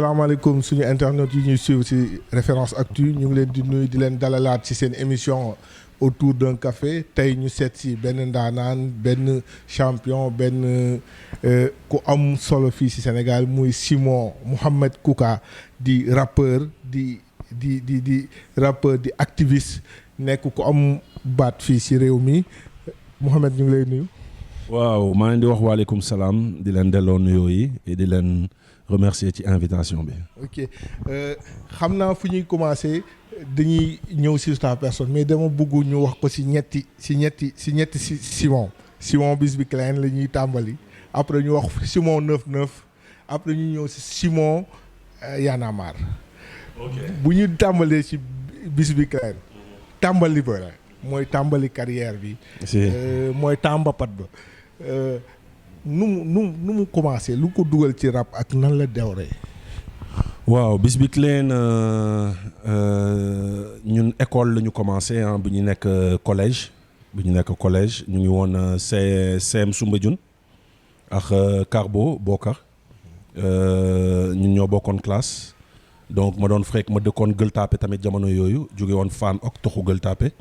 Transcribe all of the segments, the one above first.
salaamaaleykum suñu internet yi ñuy suivre ci Référence Actu ñu ngi leen di nuyu di leen dalalaat ci seen émission autour d'un café tey ñu seet ci benn ndaanaan benn champion benn ku am solo fii ci Sénégal muy Simon Mohamed Kouka di rappeur di rappeur di activiste nekk ku am baat fii ci réew mi Mohamed ñu ngi lay nuyu. waaw maa ngi di wax waaleykum salaam di leen delloo nuyoo yi et di leen remercier ci invitation bi. ok xam naa fu ñuy commencer dañuy ñëw sur ta personne mais dama bëgg ñu wax ko ci ñetti Simon bis bi Klein la ñuy tàmbali après ñu wax Simon 99 après ñu ñëw ci Simon Y'en a marre. bu ñu tàmbalee ci bis bi Klein tàmbali ba la mooy tàmbali carrière bi. mooy tàmbapat ba. nu mu commencé lu ko dugal ci rap ak nan la dewree. waaw bis bi Klein ñun école la ñu commencé bu ñu nekk collège ñu ngi woon CM Soumbédioune ak Carbo Bokar ñun ñoo bokkoon classe donc ma doon ma dëkkoon Gueule Tapée tamit jamono yooyu jóge woon Fann ak toxu Gueule Tapée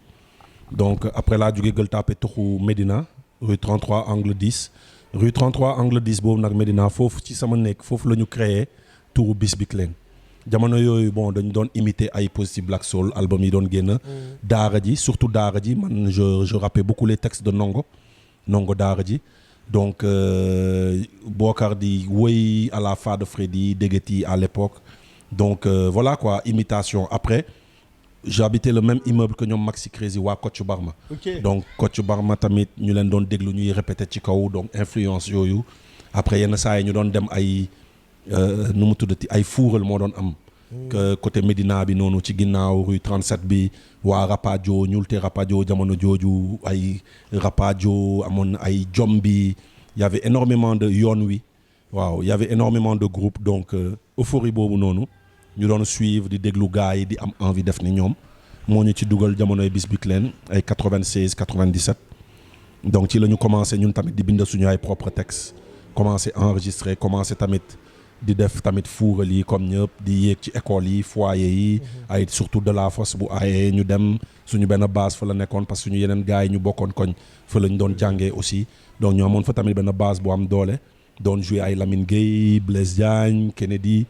donc après laa jóge Gueule Tapée toxu Médina rue 33 angle 10 rue 33 angle 10 boobu nag Médina foofu ci sama nekk foofu la ñu créé turu bis bi Klein jamono yooyu bon dañu doon imiter ay Positive Black Soul album yi doon génn daara ji surtout daara ji man je rappais beaucoup les textes de Ndongo daara ji donc Bokar di woy à la Fada Freddy Dégueti à l'époque donc voilà quoi imitation après j'habitais le même immeuble que ñoom Maxi Crazy waa Kocc Barma. Okay. Donc Kocc Barma tamit ñu leen doon déglu ñuy répété ci kaw donc influence yooyu après yenn saa yi ñu doon dem ay nu mu tuddati ay fuural moo doon am. que côté Médina bi noonu ci ginnaaw rue 37 bi waa Rapadio ñuulte Rapadio jamono jooju ay Rapadio amoon ay jom bi y avait énormément de yoon wi waaw y avait énormément de groupes donc euphorie boobu noonu. ñu doon suivre di déglu gars yi di am envie def ni ñoom moo ñu ci dugal jamonoy bis bi Klein ay 96 97 donc ci la ñu commencé ñun tamit di bind suñu ay propre texte commencé enregistrer commencé tamit di def tamit fuural yi comme ñëpp di yéeg ci école yi foyer yi ay surtout de la fosse bu ayee ñu dem suñu benn base fa la nekkoon parce que suñu yeneen gars yi ñu bokkoon koñ fa la ñu doon jàngee aussi donc ñu amoon fa tamit benn base bu am doole doon jouer ay Lamine Gueye Blaise Diagne Kennedy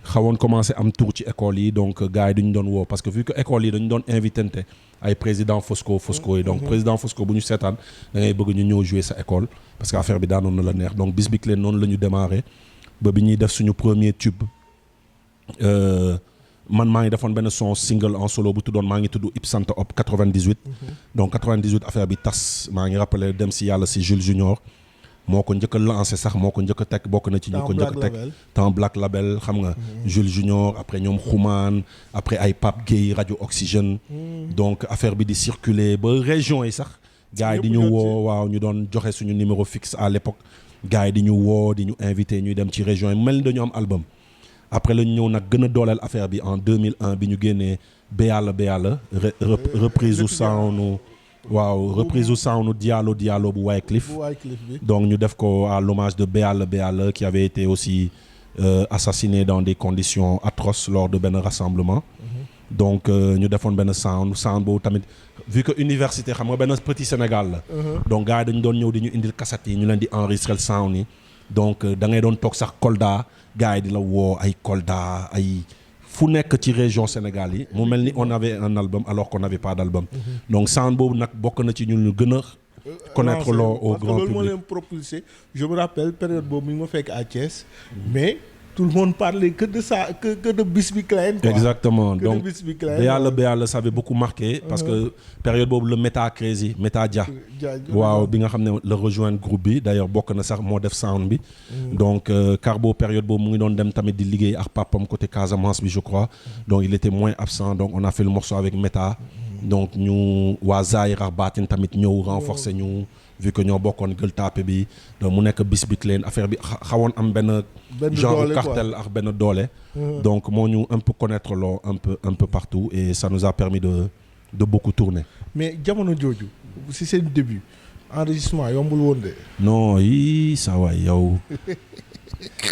xawoon commencé am tour ci école yi donc gars yi duñu doon woo parce que vu que école yi dañu doon invitante ay président Fosco yi donc président Fosco bu ñu seetaan da ngay bëgg ñu ñëw jouer sa école parce que affaire bi daanoon na la neex donc bis bi Klein noonu la ñu démarré ba bi ñuy def suñu premier tube man maa ngi defoon benn son single en solo bu tuddoon maa ngi tudd Ipsanta Op 98 donc 98 affaire bi tas maa ngi rappelé dem si yàlla si Jules Junior moo ko njëkk a lancé sax moo ko njëkk a teg bokk na ci ñu ko njëkk a teg temps Black Label xam nga Jules Junior après ñoom Xuman après ay Pape Gueye Radio Oxygène donc affaire bi di circuler ba région yi sax gars yi di ñu woo waaw ñu doon joxe suñu numéro fixe à l'époque gars yi di ñu woo di ñu invité ñuy dem ci région yi mel ni dañu am album après la ñu ñëw nag gën a dooleel affaire bi en 2001 bi ñu génnee Béyalla reprise u sound waaw reprise u sound Diallo bu Wyclef donc ñu def ko à l'hommage de Béyalla qui avait été aussi assassiné dans des conditions atroces lors de benn rassemblement donc ñu defoon benn sound boobu tamit vu que université xam nga benn petit Sénégal la donc gars yi dañu doon ñëw di ñu indil cassette yi ñu leen di enregistrer sound yi donc da ngay doon toog sax Kolda gars yi di la woo ay Kolda ay fu nekk ci région Sénégal yi mu mel ni on avait un album alors qu'on n'avait pas d'album donc sound boobu nag bokk na ci ñun ñu gën a connaître loo au grand public. Loolu moo leen propulsé je me rappelle période boobu mi ngi ma fekk à Thiès mais tout le monde parlait que de ça que de bis bi Klein quoi. Exactement que donc Béyalla ça avait beaucoup marqué parce que période boobu le Meta Crazy Meta Dia waaw bi nga xam ne la rejoindre groupe bi d'ailleurs bokk na sax moo def sound bi donc Carbo période boobu mu ngi doon dem tamit di liggéey ak papam côté Casamance bi je crois donc il était moins absent donc on a fait le morceau avec Meta donc ñu waa Zahir ak Batin tamit ñëw renforcer ñu vu que ñoo bokkoon Gueule Tapée bi donc mu nekk bis bi Klein affaire bi xawoon am benn genre cartel ak benn doole donc moo ñu un peu connaître loo un peu partout et ça nous a permis de beaucoup tourner. Mais jamono jooju si seen début enregistrement yombul woon de. non yii saa waay yow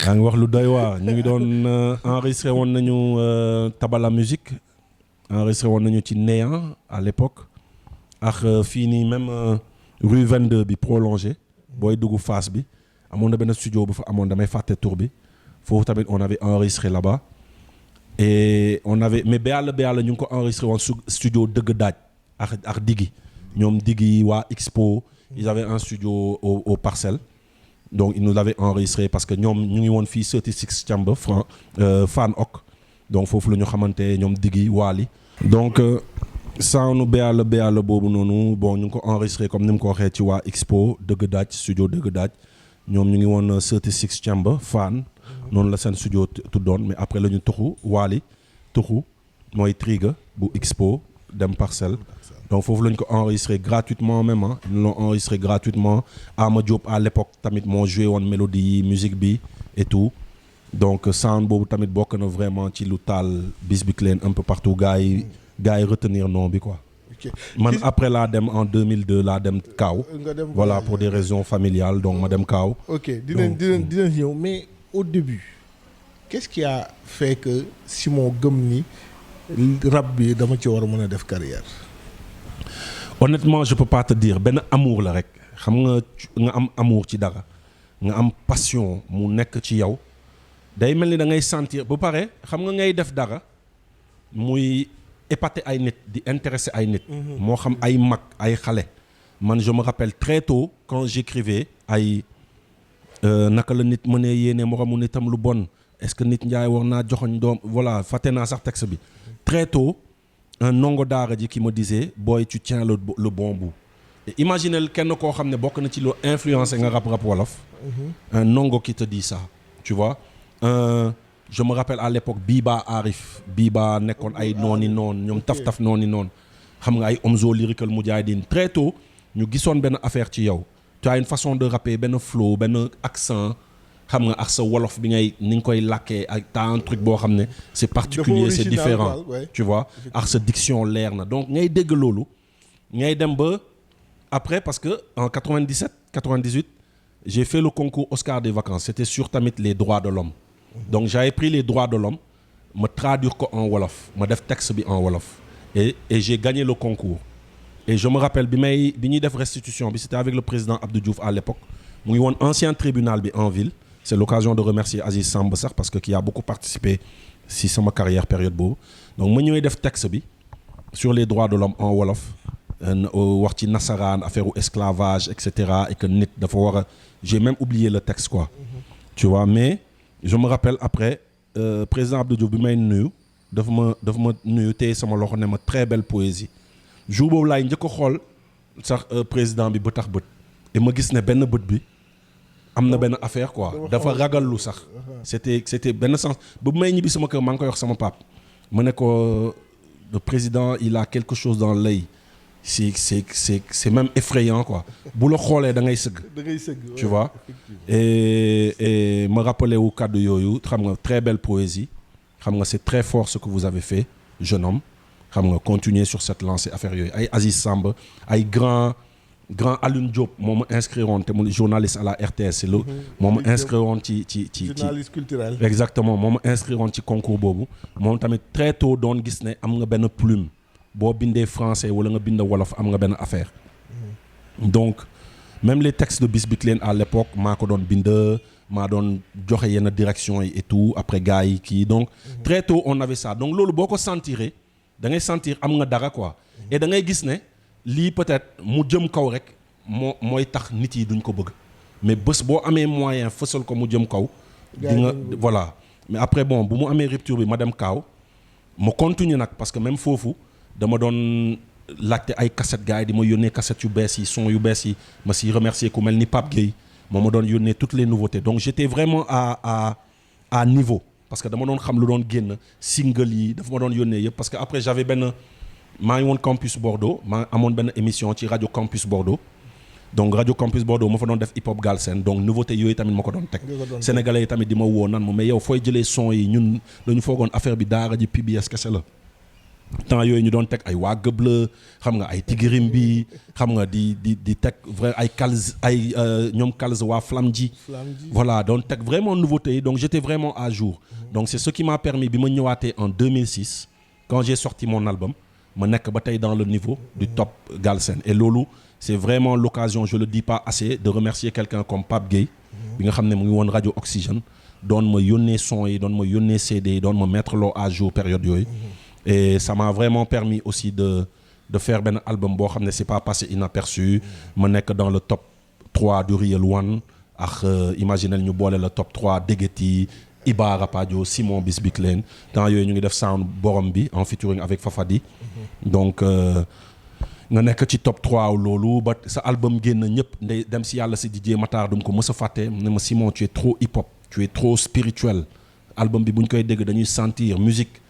yaa ngi wax lu doy waar ñu ngi doon enregistré woon nañu Tabala Musique enregistré woon nañu ci Néant à l'époque ak fii nii même rue 22 bi prolongé booy dugg Fass bi amoon na benn studio bu fa amoon damay fàtte tour bi foofu tamit on avait enregistré là-bas et on avait mais Béyal ñu ngi ko enregistré woon studio Dëgg Daaj ak Diggi ñoom Diggi waa Expo ils avaient un studio au Parcelles donc ils nous l'avaient enregistré parce que ñoom ñu ngi woon fii 36 Chamber Fan Ok donc foofu la ñu xamante ñoom Diggi Waali donc sound Béyal boobu noonu bon ñu ngi ko enregistré comme ni mu ko waxee ci waa Expo Dëgg Daaj studio Dëgg Daaj ñoom ñu ngi woon 36 Chamber Fan noonu la seen studio tuddoon mais après la ñu tuxu Waali tuxu mooy Triga bu Expo dem Parcelles donc foofu la ñu ko enregistré gratuitement même ah ils l'ont enregistré gratuitement Ama Diop à l'époque tamit moo joué woon mélodie yi musique bi et tout donc sound boobu tamit bokk na vraiment ci lu taal Bisbiclane un peu partout gars yi retenir nom bi quoi. Man après laa dem en 2002 laa dem Kaaw. Voilà pour des raisons familiales donc ma dem Kaaw. ok dinañ ñëw mais au début qu'est-ce qui a fait que Simon gëm ni rap bi dama ci war a mën a def carrière. Honnêtement je peux pas te dire benn amour la rek xam nga am amour ci dara nga am passion mu nekk ci yow day mel ni da ngay sentir ba pare xam nga ngay def dara muy épater ay nit di intéresser ay nit. moo xam ay mag ay xale. man je me rappelle très tôt quand j'écrivais ay naka la nit mënee yéene moromu nitam lu bon est-ce que nit njaay war naa joxoñ doom voilà fàtte naa sax texte bi très tôt. Un ndongo daara ji qui me disait boy tu tiens le bon bout et imaginez kenn koo xam ne bokk na ci loo influencé nga rap wolof un ndongo qui te dit ça tu vois je me rappelle à l'époque Biba Arif Biba nekkoon ay nooni noon ñoom taf nooni noon xam nga ay Omzo Lyrical Mujahideen très tôt ñu gisoon benn affaire ci yow tu as une façon de rapper benn flow benn accent xam nga ak sa wolof bi ngay ni nga koy làkkee ak t'as un truc boo xam ne c'est particulier c'est différent tu vois ak sa diction leer na donc ngay dégg loolu ngay dem ba après parce que en 97 98 j'ai fait le concours Oscar des vacances c'était sur tamit les droits de l'homme donc j'avais pris les droits de l'homme ma traduire ko en wolof ma def texte bi en wolof et j'ai gagné le concours et je me rappelle bi ñuy def restitution bi c'était avec le président Abdou Diouf à l'époque mu ngi woon ancien tribunal bi en ville. C'est l'occasion de remercier Aziz Samb sax parce que qui a beaucoup participé si sama carrière période boobu donc ma ñëwee def texte bi sur les droits de l'homme en wolof wax ci nasaraan affaire u esclavage et cetera et que nit dafa war a j'ai même oublié le texte quoi tu vois mais je me rappelle après président Abdou Diouf bi may nuyu dafa ma nuyu téye sama loxo ne ma très belle poésie jour boobu laay njëkk a xool sax président bi bët ak bët et ma gis ne benn bët bi am na benn affaire quoi dafa ragal lu sax c'était benn sens ba bu may ñibbi sama kër maa ngi koy wax sama pap ma ne ko le président il a quelque chose dans l'œil c'est même effrayant quoi bu la xoolee da ngay sëgg tu vois et ma rappelé wu kàddu yooyu xam nga très belle poésie xam nga c'est très fort ce que vous avez fait jeune homme xam nga continuer sur cette lancée affaire yooyu ay Aziz Samb ay grand Alioune Diop moo ma inscrire woon te mu journaliste à la RTS c'est le moo ma inscrire woon ci journaliste culturel exactement moo ma inscrire woon ci concours boobu moom tamit très tôt doon gis ne am nga benn plume boo bindee français wala nga bind wolof am nga benn affaire donc même les textes de Bisbiclane à l'époque maa ko doon bind maa doon joxe yenn direction yi et tout après gars yi kii donc très tôt on avait ça donc loolu boo ko sentiree da ngay sentir am nga dara quoi et da ngay gis ne lii peut-être mu jëm kaw rek mooy tax nit yi duñ ko bëgg mais bés boo amee moyen fësal ko mu jëm kaw di nga voilà mais après bon bu mu amee rupture bi ma dem Kaaw ma continuer nag parce que même foofu dama doon laajte ay cassette gars yi di ma yónnee cassette yu bees yi son yu bees yi ma si remercier ku mel ni Pape Gueye moo ma doon yónnee toutes les nouveautés donc j'étais vraiment à niveau parce que dama doon xam lu doon génn single yi dafa ma doon yónnee yëpp parce que après j'avais benn maa ngi woon Campus Bordeaux maa amoon benn émission ci rajo Campus Bordeaux donc rajo Campus Bordeaux ma fa doon def hip hop Galsen donc nouveauté yooyu tamit ma ko doon teg sénégalais yi tamit di ma woo nan ma mais yow fooy jëlee son yi ñun dañu foogoon affaire bi daara ji PBS kese la temps yooyu ñu doon teg ay waa Gëble xam nga ay Tigirim bi xam nga di teg vrai ay Kals ay ñoom Kals waa Flamji voilà doon teg vraiment nouveauté yi donc j'étais vraiment à jour donc c'est ce qui m'a permis bi ma ñëwaatee en 2006 quand j'ai sorti mon album ma nekk ba tey dans le niveau du top Galsen et loolu c'est vraiment l'occasion je le dis pas assez de remercier quelqu'un comme Pape Gueye bi nga xam ne mu ngi woon Radio Oxygène doon ma yónnee son yi doon ma yónnee CD yi doon ma mettre loo à jour période yooyu et ça m'a vraiment permis aussi de faire benn album boo xam ne c'est pas passé inaperçu ma nekk dans le top 3 du Real One ak imaginel ñu boole le top 3 Degeti Iba Rapadio Simon Bisbik leen temps yooyu ñu ngi def sound borom bi en featuring avec Fafadi donc nga nekk ci top 3 loolu ba sa album génn ñëpp ndey dem si yàlla si DJ Matar dum ko mës a fàtte ne ma Simon tu es trop hip hop tu es trop spirituel album bi bu ñu koy dégg dañuy sentir musique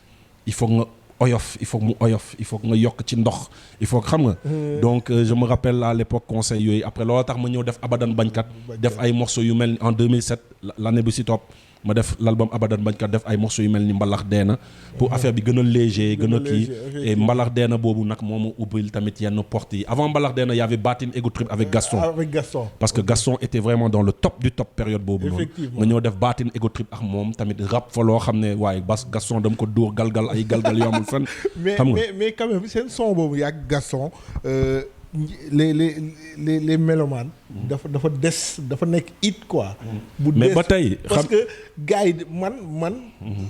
il faut nga oyof il faut mu oyof il faut nga yokk ci ndox il faut xam nga donc je me rappelle à l'époque conseil yooyu après loolu tax ma ñëw def Abadan Bañkat def ay morceaux yu mel en 2007 l'année bi si topp ma def l'album Abadan Bañkat def ay morceaux yu mel ni Mbalax Deena pour affaire bi gën a léger gën a kii et Mbalax Deena boobu nag moo ma ubbil tamit yenn portes yi avant Mbalax Deena y avait Batin Ego Trip avec Gaston parce que Gaston était vraiment dans le top du top période boobu noonu nga ñëw def Batin Ego Trip ak moom tamit rap fa loo xam ne waaye bas Gaston dama ko dóor galgal ay galgal yoo amul fenn xam nga mais quand même seen son boobu yàgg Gaston les mélomanes dafa nekk it quoi. mais ba tey parce que gars yi man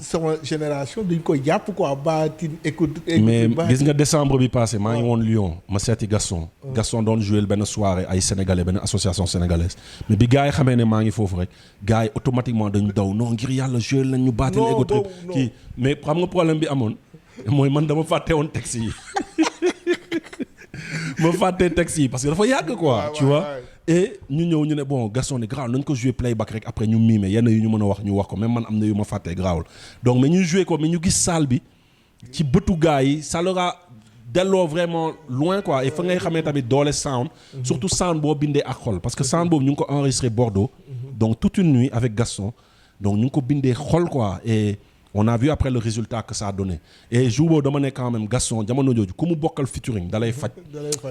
sama génération dañ koy jàpp quoi Batin écoute. mais gis nga décembre bi passé maa ngi woon Lyon ma seeti Gaston. Gaston doon jouer benn soirée ay sénégalais benn association sénégalaise mais bi gars yi xamee ne maa ngi foofu rek gars yi automatiquement dañu daw non ngir yàlla jouer lañ ñu Batin Ego Trip kii mais xam nga problème bi amoon mooy man dama fàtte woon texte yi. ma fàtte texte yi parce que dafa yàgg quoi tu vois et ñu ñëw ñu ne bon Gaston ne grave nañ ko jouer playback rek après ñu miime yenn yu ñu mën a wax ñu wax ko même man am na yu ma fàttee grawul donc mais ñu jouer ko mais ñu gis salle bi ci bëtu gars yi ça leur a delloo vraiment loin quoi et fa ngay xamee tamit doole sound surtout sound boo bindee ak xol parce que sound boobu ñu ngi ko enregistré Bordeaux donc toute une nuit avec Gaston donc ñu ngi ko bindee xol quoi et on a vu après le résultat que ça a donné et jour boobu dama ne quand même Gaston jamono jooju ku mu bokkal featuring dalay faj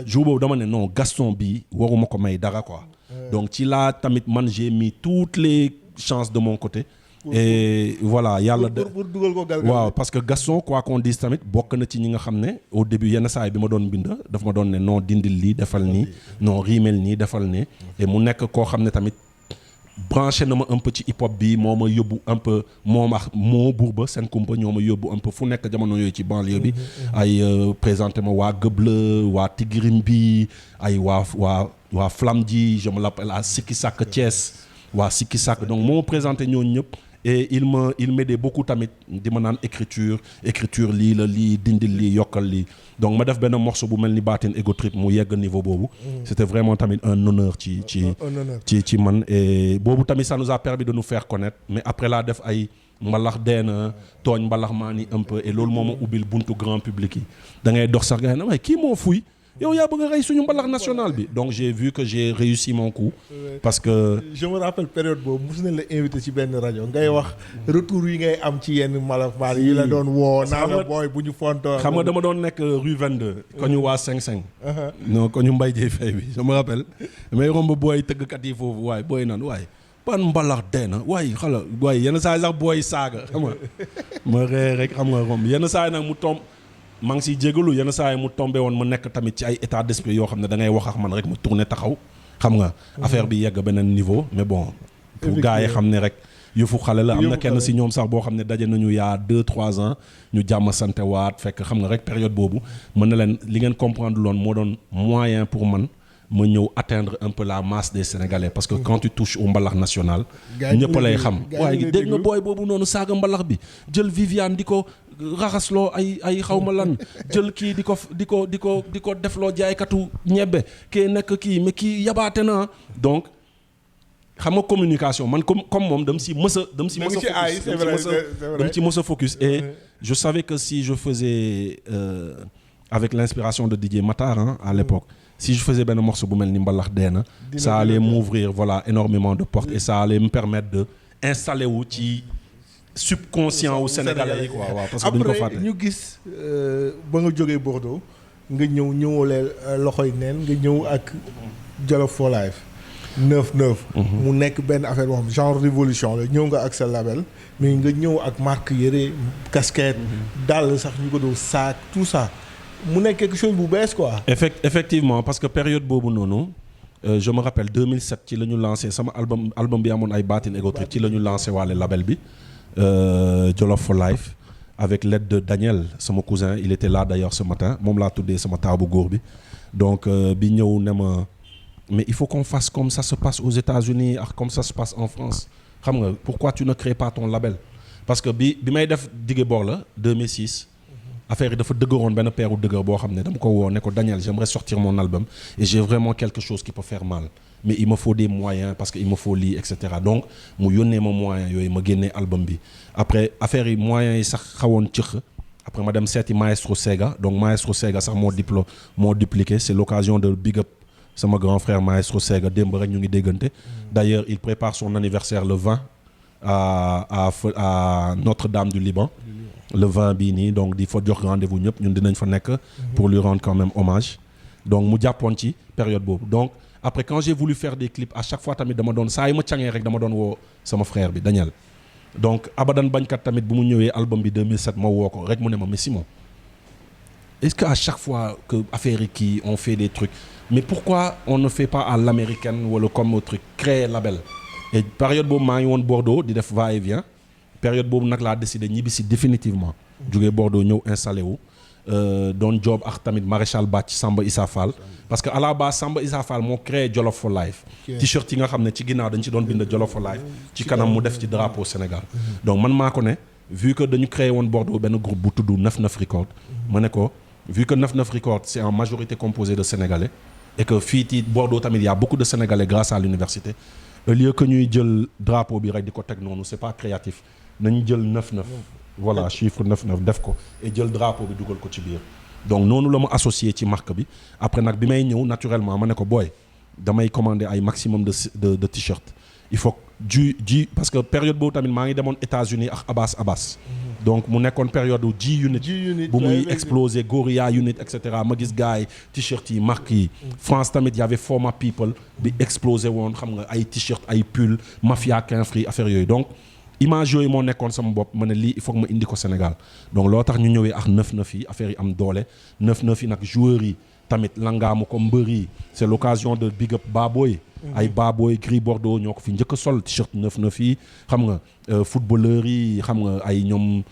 jour boobu dama ne non Gaston bi waruma ko may dara quoi donc ci laa tamit man j'ai mis toutes les chances de mon côté et voilà yàlla pour dugal ko galgal waaw parce que Gaston quoi qu'on dise tamit bokk na ci ñi nga xam ne au début yenn saa yi bi ma doon bind daf ma doon ne non dindil lii defal nii non riimel nii defal nii et mu nekk koo xam ne tamit branché na ma un peu ci hip hop bi moo ma yóbbu un peu moom ak moo Bourba seen kumpa ñoo ma yóbbu un peu fu nekk jamono yooyu ci banlieue bi ay présenté ma waa Gëble waa Tigirim bi ay waa Flamji je me l'appelle à Sikki Sak Thiès waa Sikki Sak donc moo ma présenté ñooñu ñëpp et il m'aidait beaucoup tamit di ma naan écriture lii la lii dindil lii yokkal lii donc ma def benn morceau bu mel ni Batin Ego Trip mu yegg niveau boobu c'était vraiment tamit un honneur ci man et boobu tamit ça nous a permis de nous faire connaître mais après laa def ay Mbalax Deena tooñ Mbalax maa ni un peu et loolu moo ma ubbil buntu grand public yi da ngay dox sax gars yi na waaye kii moo fuy yow yaa bëgg a rey suñu mbalax national bi donc j'ai vu que j'ai réussi mon coup parce que je me rappelle période boobu mos nañ la invité ci benn rajo ngay wax retour yi ngay am ci yenn mbalax yi la doon woo naa la booy bu ñu fonto xam nga dama doon nekk rue 22 ko ñu waa 5-5 non ko ñu mbay jey fay bi je me rappelle may romb booy tëggkat yi foofu waaye booy naan waaye ban Mbalax Deena waaye xala waaye yenn saa yi sax booy saaga xam nga ma ree rek xam nga romb yenn saa yi nag mu tomb maa ngi siy jégalu yenn saa yi mu tombé woon ma nekk tamit ci ay état d'esprit yoo xam ne da ngay wax ak man rek ma tourné taxaw xam nga affaire bi yegg beneen niveau mais bon pour gars yi xam ne rek yëfu xale la am na kenn si ñoom sax boo xam ne daje nañu yaa 2-3 ans ñu jàmm sante waat fekk xam nga rek période boobu mën na leen li ngeen comprendre loon moo doon moyen pour man ma ñëw atteindre un peu la masse des Sénégalais parce que quand tu touches au mbalax national ñëpp lay xam waaye dégg nga booy boobu noonu saaga mbalax bi jël Viviane di ko raxasloo ay xawma lan jël kii di ko defloo jaaykatu ñebbe kee nekk kii mais kii yabaate na donc xam nga communication man comme moom dama ci mës a focus et je savais que si je faisais avec l'inspiration de DJ Matar à l'époque si je faisais benn morceau bu mel ni Mbalax Deena ça allait m'ouvrir voilà énormément de portes et ça allait me permettre de installer wu ci subconscient au Sénégalais yi quoi waaw parce que duñ ko fàtte. après ñu gis ba nga jógee Bordeaux nga ñëwalee loxoy neen nga ñëw ak Jolof for Life 9-9. mu nekk benn affaire boo xam genre révolution la ñëw nga ak sa label mais nga ñëw ak marque yëre casquette dàll sax ñu ko doon sac tout ça mu nekk quelque chose bu bees quoi. Effectivement parce que période boobu noonu je me rappelle 2007 ci la ñu lancé sama album bi amoon ay Baatin Ego Trip ci la ñu lancé waale label bi Jolof for Life avec l'aide de Daniel sama cousin il était là d'ailleurs ce matin moom laa tuddee sama taabu góor bi donc bi ñëw ne ma mais il faut qu'on fasse comme ça se passe aux États-Unis ak comme ça se passe en France xam nga pourquoi tu ne crées pas ton label parce que bi may def Dige Bor la 2006 affaire yi dafa dëgëroon benn peeru dëgër boo xam ne dama ko woo ne ko Daniel j'aimerais sortir mon album et j'ai vraiment quelque chose qui peut faire mal mais il me faut des moyens parce que il me faut lii et cetera donc mu yónnee ma moyens yooyu ma génnee album bi après affaire yi moyens yi sax xawoon cëx après ma dem seeti Maestro Sega donc Maestro Sega sax moo dupliqué c'est l'occasion de big up sama grand frère Maestro Sega démb rek ñu ngi déggante d'ailleurs il prépare son anniversaire le 20 à Notre-Dame du Liban le 20 bii nii donc di fa jox rendez-vous ñëpp ñun dinañ fa nekk pour lui rendre quand même hommage donc mu jàppoon ci période boobu donc après quand j'ai voulu faire des clips à chaque fois tamit dama doon saa yu ma cangee rek dama doon woo sama frère bi Daniel donc Abadan Bañkat tamit bu mu ñëwee album bi 2007 ma woo ko rek mu ne ma mais Simon est-ce que à chaque fois que affaire yi kii on fait des trucs mais pourquoi on ne fait pas à l'américaine wala comme au truc créer label et période boobu maa ngi woon Bordeaux di def va-et-vient période boobu nag laa décidé ñibbisi définitivement jógee Bordeaux ñëw installé wu doon job ak tamit Maréchal Bathie Samba Issa Fall parce que à la base Samba Issa Fall moo créé Jolof for Life t-shirt yi nga xam ne ci ginnaaw dañ ci doon bind Jolof for Life ci kanam mu def ci drapeau Sénégal donc man maa ko ne vu que dañu créé woon Bordeaux benn groupe bu tudd 9-9 Record ma ne ko vu que 9-9 Record c'est en majorité composé de Sénégalais et que fii ci Bordeaux tamit y a beaucoup de Sénégalais grâce à l'université au lieu que ñuy jël drapeau bi rek di ko teg noonu c'est pas créatif nañu jël 9-9 voilà chiffre 9-9 def ko et jël drapeau bi dugal ko ci biir donc noonu la ma associé ci marque bi après nag bi may ñëw naturellement ma ne ko booy damay commander ay maximum de t-shirt il faut ji parce que période boobu tamit maa ngi demoon États-Unis ak Abbas donc mu nekkoon période u G-Unit bu muy exploser Gorilla Unit et cetera ma gis gars yi t-shirt yi marque yi France tamit y avait Format People bi explosé woon xam nga ay t-shirt ay pull Mafia Quinfri affaire yooyu donc image yooyu moo nekkoon sama bopp ma ne lii il faut que ma indi ko Sénégal donc loo tax ñu ñëwee ak 9-9 yi affaire yi am doole 9-9 yi nag joueurs yi tamit langaamu ko mbër yi c'est l'occasion de big up Baboy ay Baboy Gris Bordeaux ñoo ko fi njëkk a sol t-shirt 9-9 yi xam nga footballeurs yi xam nga ay ñoom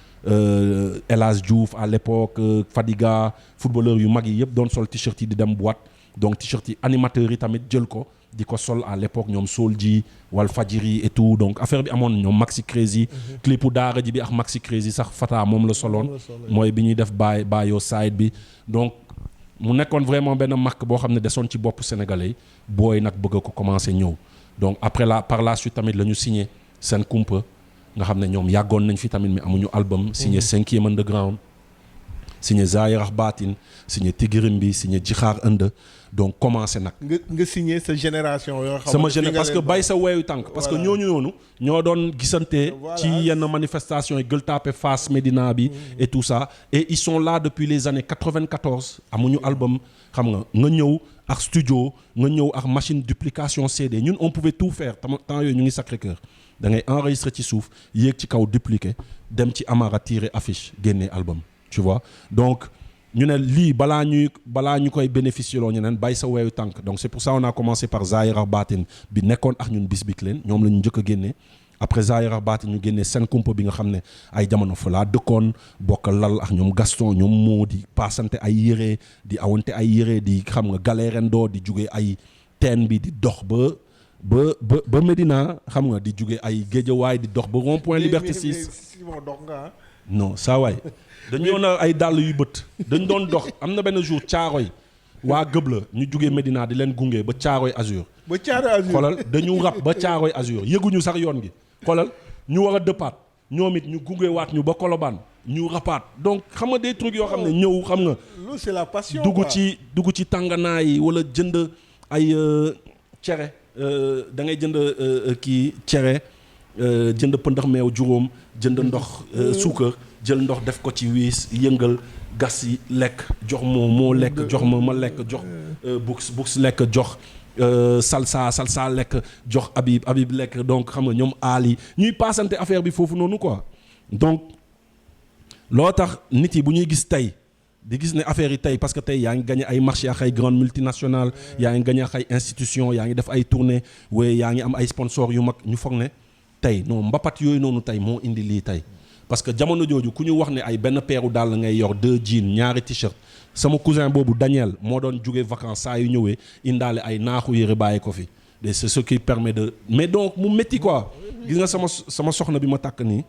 El Hadj Diouf à l'époque Fadiga footballeurs yu mag yi yëpp doon sol t-shirt yi di dem boîte donc t-shirt yi animateurs yi tamit jël ko di ko sol à l'époque ñoom Soulji Walfadjri et tout donc affaire bi amoon ñoom Maxi Crazy clipu daara ji bi ak Maxi Crazy sax Fata moom la soloon mooy bi ñuy def Bayo Side bi donc mu nekkoon vraiment benn marque boo xam ne desoon ci bopp sénégalais booy nag bëgg ko commencer ñëw donc après par la suite tamit la ñu signé Sen Kumpa nga xam ne ñoom yàggoon nañ fi tamit mais amuñu album signé 5e Underground signé Zahir ak Batin signé Tigirimbi signé Jixaar Inde donc commencé nag. nga signé sa génération yoo xam sama génération parce que bay sa weewu tànk parce que ñooñu noonu ñoo doon gisante ci yenn manifestations yi Gueule Tapée Fass Médina bi et tout ça et ils sont là depuis les années 94 amuñu album xam nga ñëw ak studio nga ñëw ak machine duplication CD ñun on pouvait tout faire temps yooyu ñu ngi Sacré-Cœur da ngay enregistrer ci suuf yéeg ci kaw dupliquer dem ci Amara tirer affiche génnee album tu vois donc ñu ne lii balaa ñu koy bénéficier loo ñeneen bàyyi sa weewu tànk donc c'est pour ça on a commencé par Zahir ak Batin bi nekkoon ak ñun bis bik leen ñoom la ñu njëkk a génnee après Zahir ak Batin ñu génnee Sen Kumpa bi nga xam ne ay jamono fa laa dëkkoon bokk lal ak ñoom Gaston ñoom moo di paasante ay yére di awante ay yére di xam nga galerendoo di jugee ay teen bi di dox ba Médina xam nga di jugee ay Guédiawaye di dox ba rond point Liberté 6 non saa waay dañoo na ay dàll yu bët dañ doon dox am na benn jour Caaroy waa gëb la ñu jugee Médina di leen gunge ba Caaroy Azur xoolal dañu rap ba Caaroy Azur yëguñu sax yoon gi xoolal ñu war a dëppaat ñoom it ñu gunge waat ñu ba Colobane ñu rapaat donc xam nga des trucs yoo xam ne ñëw xam nga c'est la passion dugg ci tànganaa yi wala jënd ay cere da ngay jënd kii cere jënd pëndax meew juróom jënd ndox suukar jël ndox def ko ci wiis yëngal gas yi lekk jox moo lekk jox ma lekk jox bux lekk jox salsa lekk jox Habib lekk donc xam nga ñoom Ali ñuy paasante affaire bi foofu noonu quoi donc loo tax nit yi bu ñuy gis tey di gis ne affaire yi tey parce que tey yaa ngi gagné ay marché ak ay grandes multinationales yaa ngi gagné ak ay institutions yaa ngi def ay tournées waaye yaa ngi am ay sponsors yu mag ñu foog ne tey non mbapat yooyu noonu tey moo indi lii tey parce que jamono jooju ku ñu wax ne ay benn peeru dàll ngay yor 2 jeans ñaari t-shirt sama cousin boobu Daniel moo doon jóge vacances saa yu ñëwee indaale ay naaxu yére bàyyi ko fi et c'est ce qui permet de mais donc mu métti quoi gis nga sama soxna bi ma tàkk nii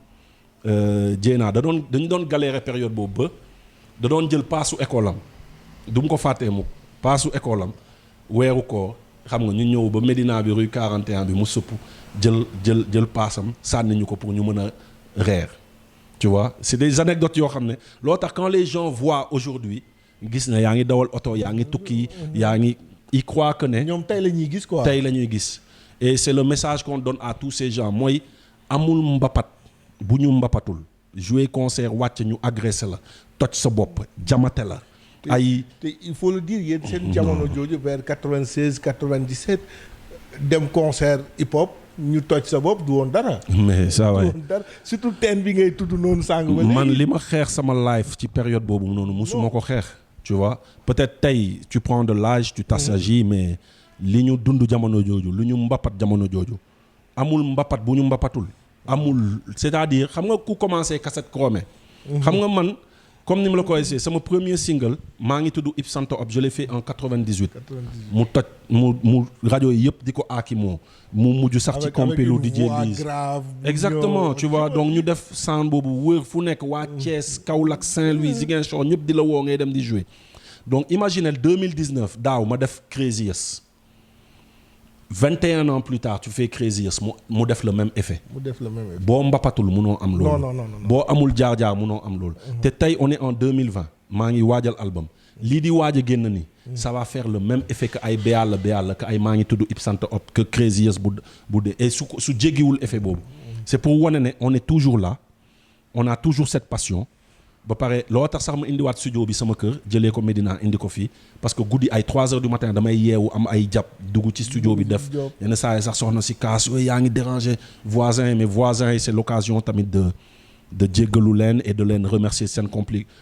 Dieyna dañu doon galérer période boobu ba da doon jël paasu école am du mu ko fàttee mu paasu école am weeru ko xam nga ñu ñëw ba Médina bi rue 41 bi mu sëpp jël paasam sànni ñu ko pour ñu mën a reer tu vois c'est des anecdotes yoo xam ne loo tax quand les gens voient aujourd'hui gis na yaa ngi dawal oto yaa ngi tukki yaa ngi ils croient que ne ñoom tey la ñuy gis quoi tey la ñuy gis et c'est le message qu'on donne à tous ces gens mooy amul mbapat bu ñu mbapatul jouer concert wàcc ñu agressé la toj sa bopp jamate la ay te il faut le dire yéen seen jamono jooju vers 96 97 dem concert hip hop ñu toj sa bopp du woon dara. mais ça waay surtout teen bi ngay tudd noonu sàng ba man li ma xeex sama life ci période boobu noonu musuma ko xeex tu vois peut-être tey tu prends de l'âge tu t'assagis mais li ñu dund jamono jooju lu ñu mbapat jamono jooju amul mbapat bu ñu mbapatul amul c'est-à-dire xam nga ku commencé cassette chromée xam nga man comme ni ma la ko waxee sama premier single maa ngi tudd Ip Santo Op je l'ai fait en 98 mu toj mu rajo yi yëpp di ko aakimoo mu mujj sax ci compelu DJ Lise exactement tu vois donc ñu def sound boobu wër fu nekk waa Thiès Kaolack Saint-Louis Ziguinchor ñëpp di la woo ngay dem di jouer donc imaginez 2019 daaw ma def Crazy Yes 21 ans plus tard tu fais Crazy Yes mu def le même effet. mu def le même effet boo mbapatul munoo am loolu. non boo amul jaar-jaar munoo am loolu. te tey on est en 2020 maa ngi waajal album lii di waaj a génn nii. ça va faire le même effet que ay Béal que ay maa ngi tudd Ip Santo Op que Crazy Yes bu dee et su jéggiwul effet boobu. c'est pour wane ne on est toujours là on a toujours cette passion. ba pare loo tax sax ma indiwaat studio bi sama kër jëlee ko Médina indi ko fii parce que guddi ay 3 heures du matin damay yeewu am ay jàpp dugg ci studio bi def yenn saa yi sax soxna si kaas yooyu yaa ngi déranger voisins mais voisins yi c'est l'occasion tamit de jéggalu leen et de leen remercier seen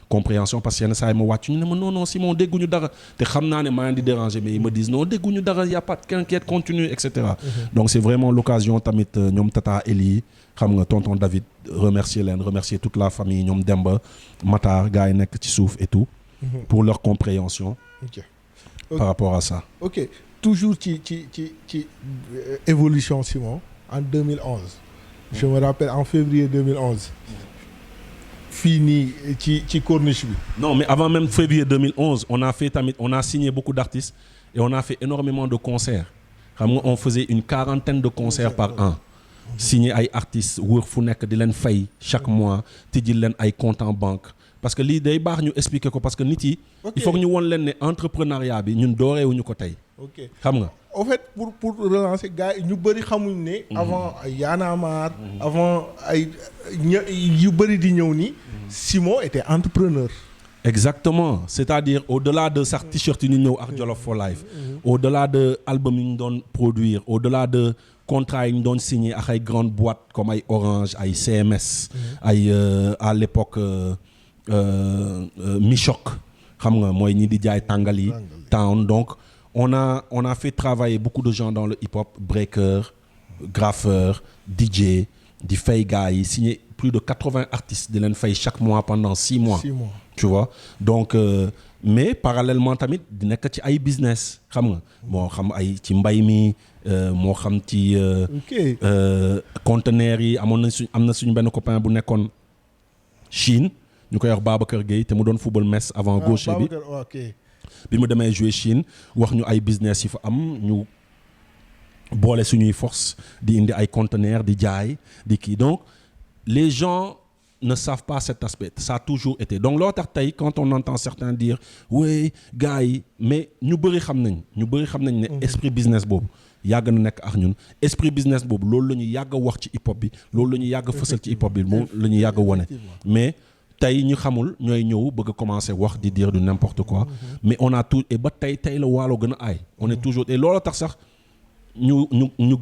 compréhension parce que yenn saa yi ma wàcc ñu ne ma non Simon dégguñu dara te xam naa ne maa ngi di déranger mais ils me disent non dégguñu dara y a pas de qu'inquiète continue et cetera donc c'est vraiment l'occasion tamit ñoom Tata Eli xam nga tonton David remercier toute la famille ñoom Demba Matar gars yi nekk ci suuf et tout pour leur compréhension par rapport à ça. Ok toujours ci évolution Simon en 2011 je me rappelle en février 2011 fii nii ci corniche bi. non mais avant même février 2011 on a signé beaucoup d'artistes et on a fait énormément de concerts xam nga on faisait une 40aine de concerts par an. signé ay artistes wër fu nekk di leen fay chaque mois tijjil leen ay compte en banque parce que lii day baax ñu expliquer ko parce que nit yi. il faut que ñu won leen ne entrepreneuriat bi ñun dooreewuñu ko tey. xam nga. en fait pour relancer gars yi ñu bëri xamuñ ne. avant ay Y'en a marre avant ay yu bëri di ñëw ni Simon était entrepreneur. exactement c'est-à-dire au-delà de sax t-shirt yi ñu ñëw ak Jollof for Life au-delà de album yi ñu doon produire au-delà de contrat yi ñu doon signé ak ay grandes boîtes comme ay Orange ay CMS ay à l'époque Michoc xam nga mooy ñi di jaay tàngal yi Town donc on a fait travailler beaucoup de gens dans le hip-hop breaker graffeur DJ di fay gars yi signé plus de 80 artistes di leen fay chaque mois pendant 6 mois tu vois donc mais parallèlement tamit di nekk ci ay business xam nga moo xam ay ci mbay mi moo xam ci conteneurs yi am na suñu benn copain bu nekkoon Chine ñu koy wax Babacar Gueye te mu doon football Metz avant gaucher bi mu demee jouer Chine wax ñu ay business yi fa am ñu boole suñuy force di indi ay conteneurs di jaay di kii donc les gens ne savent pas cet aspect. Ça a toujours été. Donc, loolu tax tey quand on entend certains dire oui gars yi mais ñu bëri xam nañ ne esprit business boobu yàgg na nekk ak ñun esprit business boobu loolu la ñu yàgg a wax ci hip hop bi loolu la ñu yàgg a fësal ci hip hop bi moom la ñu yàgg a wone mais tey ñu xamul ñooy ñëw bëgg a commencer wax di dire du n'importe quoi mais on a tout et ba tey la waalo gën a aay on est toujours et loolu tax sax ñu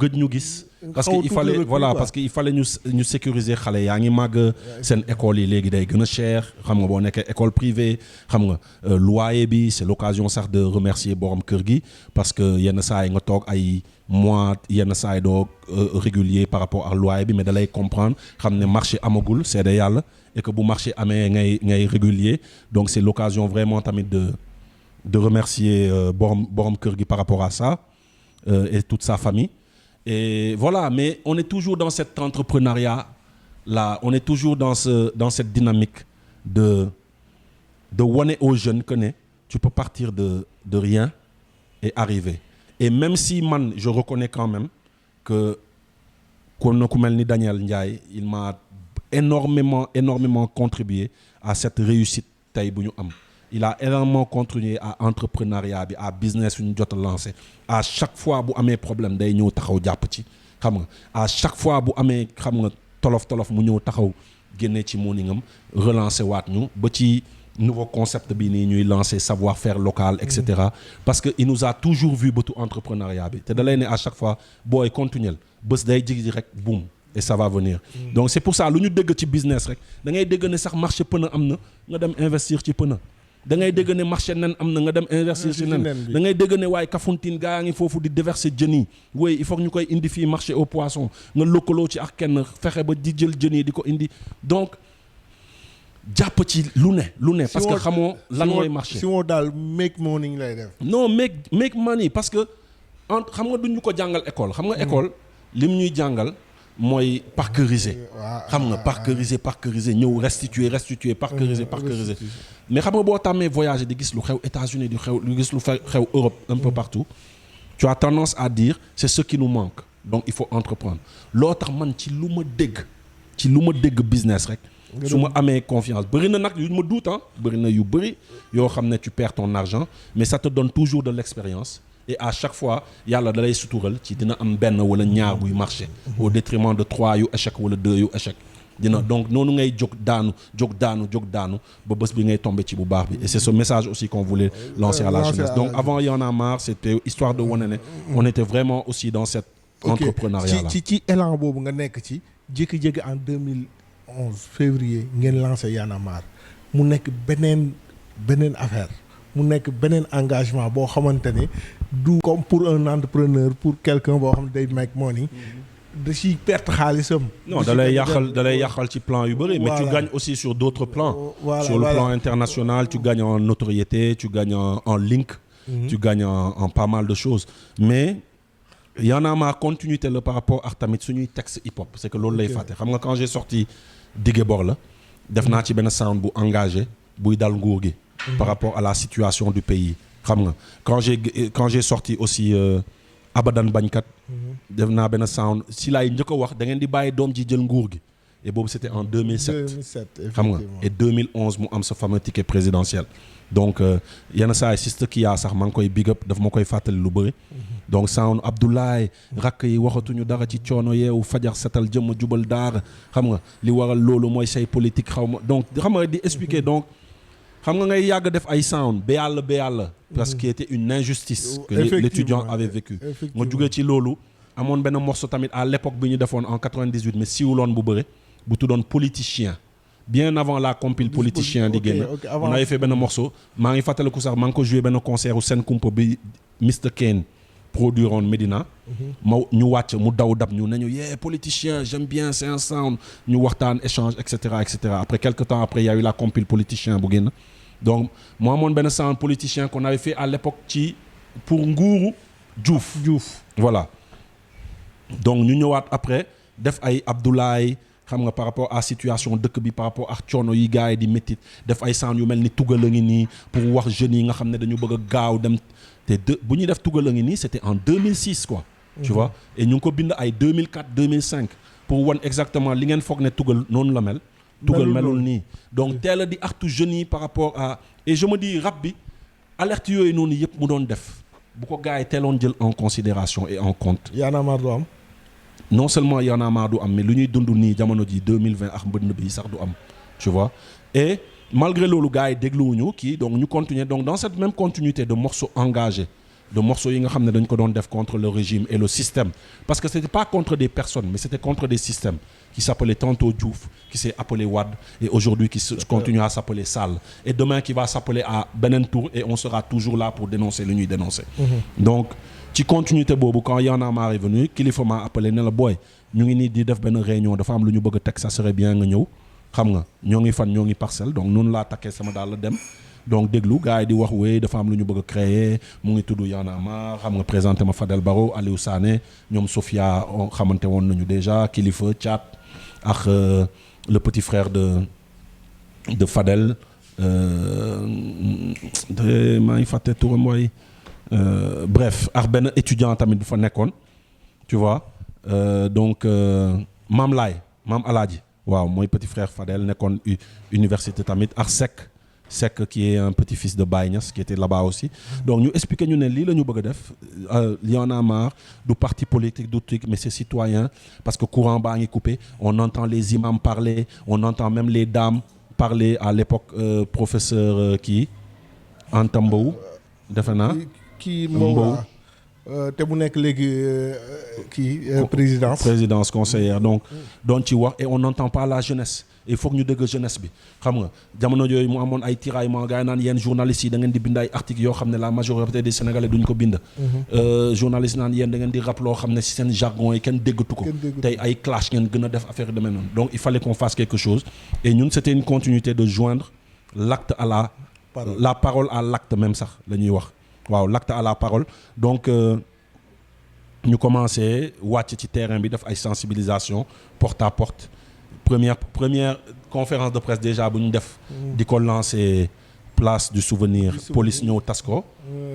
gëj ñu gis parce que il fallait voilà parce que il fallait ñu sécuriser xale yaa ngi màgg seen école yi léegi day gën a cher xam nga boo nekkee école privée xam nga loyer bi c'est l'occasion sax de remercier borom kër gi parce que yenn saa yi nga toog ay mois yenn saa yi doo régulier par rapport à loyer bi mais da lay comprendre xam ne marché amagul seede yàlla et que bu marché amee ngay régulier donc c'est l'occasion vraiment tamit de remercier borom kër gi par rapport à ça et toute sa famille et voilà mais on est toujours dans cet entrepreneuriat là on est toujours dans cette dynamique de wane aux jeunes que ne tu peux partir de rien et arriver et même si man je reconnais quand même que ku mel ni Daniel Ndiaye il m'a énormément contribué à cette réussite tey bu ñu am il a énormément contribué à entrepreneuriat bi à business yu ñu jot a lancé à chaque fois bu amee problème day ñëw taxaw jàpp ci xam nga à chaque fois bu amee xam nga tolof mu ñëw taxaw génnee ci morningam relancer waat ñu ba ci nouveau concept bi nii ñuy lancer savoir-faire local et cetera parce que il nous a toujours vu bëtu entrepreneuriat bi te da lay ne à chaque fois booy continuel bés day jigi rek boum et ça va venir donc c'est pour ça lu ñu dégg ci business rek da ngay dégg ne sax marché pneu am na nga dem investir ci pneu da ngay dégg ne marché nen am na nga dem investir ci nen da ngay dégg ne waaye Kafountine gaa yaa ngi foofu di déverser jën yi oui il faut que ñu koy indi fii marché au poisson nga lëkkaloo ci ak kenn fexe ba di jël jën yi di ko indi donc jàpp ci lu ne parce que xamoo lan mooy marché si moo daal make money lay def non make money parce que xam nga duñu ko jàngal école xam nga école lim ñuy jàngal mooy parqueriser xam nga parqueriser ñëw restituer parqueriser mais xam nga boo tàmmee voyager di gis lu xew États-Unis di gis lu xew Europe un peu partout tu as tendance à dire c'est ce qui nous manque donc il faut entreprendre loo tax man ci lu ma dégg business rek su ma amee confiance bëri na nag yu ma duut bëri na yu bëri yoo xam ne tu perds ton argent mais ça te donne toujours de l'expérience et à chaque fois yàlla da lay sutural ci dina am benn wala ñaar buy marché au détriment de 3 yu échec wala 2 yu échec dina donc noonu ngay jóg daanu ba bés bi ngay tombé ci bu baax bi et c'est ce message aussi qu'on voulait lancer à la jeunesse donc avant Y'en a marre c'était histoire de wane ne on était vraiment aussi dans cet entrepreneuriat là ci élan boobu nga nekk ci jékki-jékki en 2011 février ngeen lancé Y'en a marre mu nekk beneen affaire mu nekk beneen engagement boo xamante ne du comme pour un entrepreneur pour quelqu'un boo xam ne day make money da ciy perte xaalisam. non da lay yàqal ci plan yu bëri mais tu gagnes aussi sur d'autres plans sur le plan international tu gagnes en notoriété tu gagnes en link tu gagnes en pas mal de choses mais Y'en a marre continuité la par rapport ak tamit suñuy texte hip hop c'est que loolu lay fàtte xam nga quand j'ai sorti Dige Bor la def naa ci benn sound bu engagé buy dal nguur gi par rapport à la situation du pays xam nga quand j'ai sorti aussi Abadan Bañkat def naa benn sound si laay njëkk a wax da ngeen di bàyyi doom ji jël nguur gi et boobu c'était en 2007 xam nga et 2011 mu am sa fameux ticket présidentiel donc yenn saa yi Sister Kia sax maa ngi koy big up daf ma koy fàttali lu bëri donc sound Abdoulaye rakk yi waxatuñu dara ci coono yeewu fajar setal jëmm jubal daara xam nga li waral loolu mooy say politique xaw ma donc xam nga di expliquer donc xam nga ngay yàgg def ay sound ba yàlla parce que c'était une injustice que l'étudiant avait vécu nga jóge ci loolu amoon benn morceau tamit à l'époque bi ñu defoon en 98 mais siwuloon bu bëre bu tuddoon politicien bien avant la compile politicien di génn on avait fait benn morceau maa ngi fàttaliku sax maa ngi ko joué benn concert u Sen Kumpa bi Mr Kane produire en Médina ñu wàcc mu daw dab ñu nañu politicien j'aime bien c'est un sound ñu waxtaan échange etc après quelque temps après il y a eu la compile politicien bu génn donc moo amoon benn sound politicien qu'on avait fait à l'époque pour nguuru Diouf voilà donc ñu ñëwaat après def ay Abdoulaye xam nga par rapport à situation dëkk bi par rapport ak coono yi gars yi di métti def ay sound yu mel ni tugal a ngi nii pour wax jeunes yi nga xam ne dañu bëgg a gaaw dem te bu ñuy def tugal a ngi nii c'était en 2006 quoi tu vois et ñu ngi ko bind ay 2004 2005 pour wan exactement li ngeen foog ne tugal noonu la mel tugal melul nii donc teel a di artu jeunes yi par rapport à et je me dis rap bi alerte yooyu noonu yëpp mu doon def bu ko gars yi teeloon jël en considération et en compte. Y'en a marre du am. non seulement Y'en a marre du am mais lu ñuy dund nii jamono ji 2020 ak mbënd bi sax du am tu vois et malgré loolu gars yi dégluwuñu kii donc ñu continuer donc dans cette même continuité de morceaux engagés de morceaux yi nga xam ne dañ ko doon def contre le régime et le système parce que c'était pas contre des personnes mais c'était contre des systèmes qui s'appelait tantôt Diouf qui s'est appelé Wade et aujourd'hui qui continue à s'appeler Sall et demain qui va s'appeler à beneen tour et on sera toujours là pour dénoncer lu ñuy dénoncer donc ci continuité boobu quand Y'en a marre est venu Kilifeu m'a appelé ne la booy ñu ngi nii di def benn réunion dafa am lu ñu bëgg a teg ça serait bien nga ñëw xam nga ñoo ngi fan ñoo ngi Parcelles donc noonu laa takkee sama daal la dem donc déglu gars yi di wax wéy dafa am lu ñu bëgg a créer mu ngi tudd Y'en a marre xam nga présenté ma Fadel Barro Aliou Sané ñoom Sofia xamante woon nañu déjà Kilifeu Thiat ak le petit frère de Fadel maa ngi fàtte turam mooy bref ak benn étudiant tamit bu fa nekkoon tu vois donc Maam Laay Maam Alaaji waaw mooy petit frère Fadel nekkoon université tamit ak Seck qui est un petit-fils de Baye Niass qui était là-bas aussi donc ñu expliquer ñu ne lii la ñu bëgg a def Y'en a marre du parti politique du truc mais c'est citoyen parce que courant baa ngi coupé on entend les imams parler on entend même les dames parler à l'époque professeur kii Anta Mbow defe naa kii Mbow te mu nekk léegi kii présidence conseillère donc doon ci wax et on n'entend pas la jeunesse il faut que ñu dëgg jeunesse bi xam nga jamono yooyu mu amoon ay tiraillement gars yi naan yéen journalistes yi da ngeen di bind ay articles yoo xam ne la majorité des sénégalais duñ ko bind journalistes naan yéen da ngeen di rap loo xam ne si seen jargon yi kenn déggatu ko tey ay clash ngeen gën a def affaire demee noonu donc il fallait qu'on fasse quelque chose et ñun c'était une continuité de joindre l'acte à la parole à l'acte même sax la ñuy wax waaw l'acte à la parole donc ñu commencé wàcc ci terrain bi def ay sensibilisation porte à porte première conférence de presse déjà bu ñu def di ko lancer place du souvenir police ñëw tas ko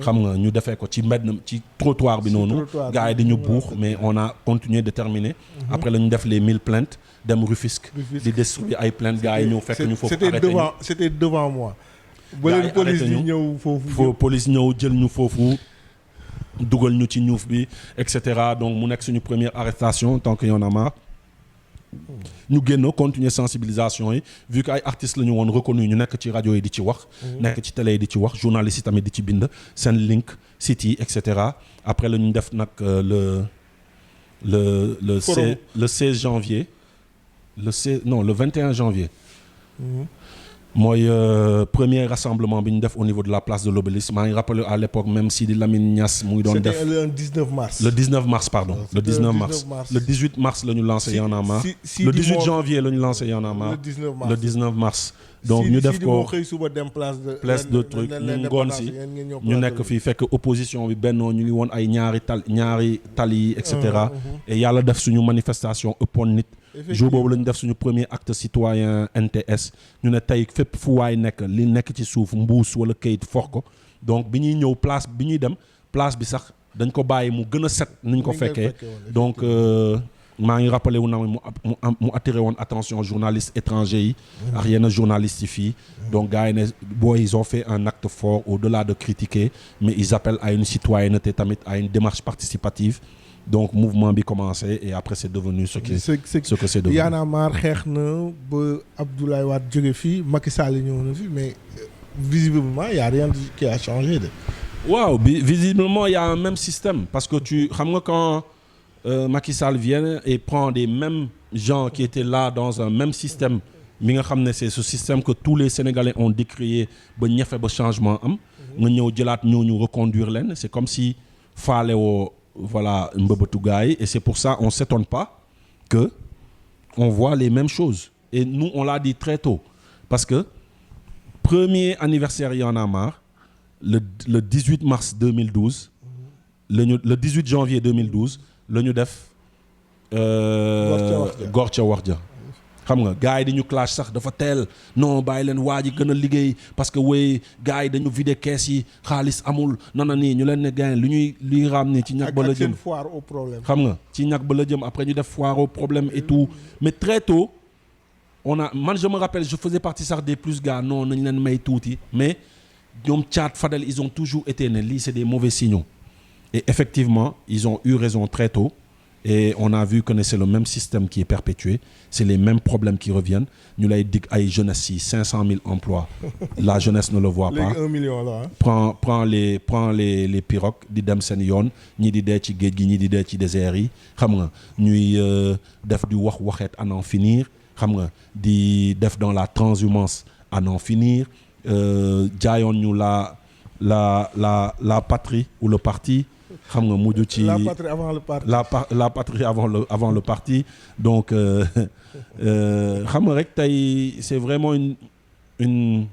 xam nga ñu defee ko ci mbedd ci trottoir bi noonu gars yi di ñu buux mais on a continué de terminer après la ñu def les 1000 plaintes dem Rufisque di distribuer ay plaintes gars yi ñëw fekk ñu foofu c'était devant moi ba leen police di ñëw foofu police ñëw jël ñu foofu dugal ñu ci ñuuf bi et cetera donc mu nekk suñu première arrestation tant que Y'en a marre ñu génn continuer sensibilisation yi vu que ay artistes la ñu woon reconnu ñu nekk ci rajo yi di ci wax nekk ci télé yi di ci wax journalistes yi tamit di ci bind seen link site yi et cetera après la ñu def nag le 16 janvier le 21 janvier mooy premier rassemblement bi ñu def au niveau de la place de l'Obélisque maa ngi rappelé à l'époque même Sidi Lamine Niass mu ngi doon def c'était le 19 mars le 19 mars pardon le 19 mars le 18 mars la ñu lancé Y'en a marre le 18 janvier la ñu lancé Y'en a marre le 19 mars donc ñu def ko place de truc ñu ngoon si ñu nekk fii fekk opposition bi bennoo ñu ngi woon ay ñaari tali et cetera et yàlla def suñu manifestation ëppoon nit jour boobu la ñu def suñu premier acte citoyen NTS ñu ne tey fépp fu waay nekk li nekk ci suuf mbuus wala kayit for ko donc bi ñuy ñëw place bi ñuy dem place bi sax dañ ko bàyyi mu gën a set ni ñu ko fekkee donc maa ngi rappelé wu na mu attiré woon attention journalistes étrangers yi ak yenn journalistes yi fii donc gars yi ne booy ils ont fait un acte fort au-delà de critiquer mais ils appellent à une citoyenneté tamit à une démarche participative donc mouvement bi commencé et après c'est devenu ce que c'est devenu. Y'en a marre xeex na ba Abdoulaye Wade jóge fii Macky Sall ñëw na fi mais visiblement y a rien qui a changé de. waaw visiblement y a un même système parce que xam nga quand Macky Sall vient et prend des mêmes gens qui étaient là dans un même système mi nga xam ne c'est ce système que tous les Sénégalais ont décrié ba ñefe ba changement am nga ñëw jëlaat ñooñu reconduire leen c'est comme si faale woo voilà mbëbëtu gars yi et c'est pour ça on s'étonne pas que on voit les mêmes choses et nous on l'a dit très tôt parce que premier anniversaire Y'en a marre le 18 mars 2012 le 18 janvier 2012 la ñu def Gor ca wax ja xam nga gars yi dañu clash sax dafa teel non bàyyi leen waa ji gën a liggéey parce que wéy gars yi dañu vider kees yi xaalis amul nana nii ñu leen ne gars yi luy raam ni ci ñàkk ba la jëm foire au problème xam nga ci ñàkk ba la jëm après ñu def foire au problème et tout mais très tôt man je me rappelle je faisais partie sax des plus gars non nañ leen may tuuti mais ñoom Thiat Fadel ils ont toujours été ne lii c'est des mauvais signaux et effectivement ils ont eu raison très tôt et on a vu que c'est le même système qui est perpétué c'est les mêmes problèmes qui reviennent ñu lay dig ay jeunesse yi 500 000 emplois la jeunesse ne le voit pas. léegi 1 million là. prend les pirogues di dem seen yoon ñii di dee ci géej gi ñii di dee ci désert yi xam nga ñuy def di waxeet à n'en finir xam nga di def dans la transhumance à n'en finir jaayoon ñu la patrie ou le parti xam nga mujj ci la patrie avant le parti. la patrie avant le parti donc xam nga rek tey c'est vraiment une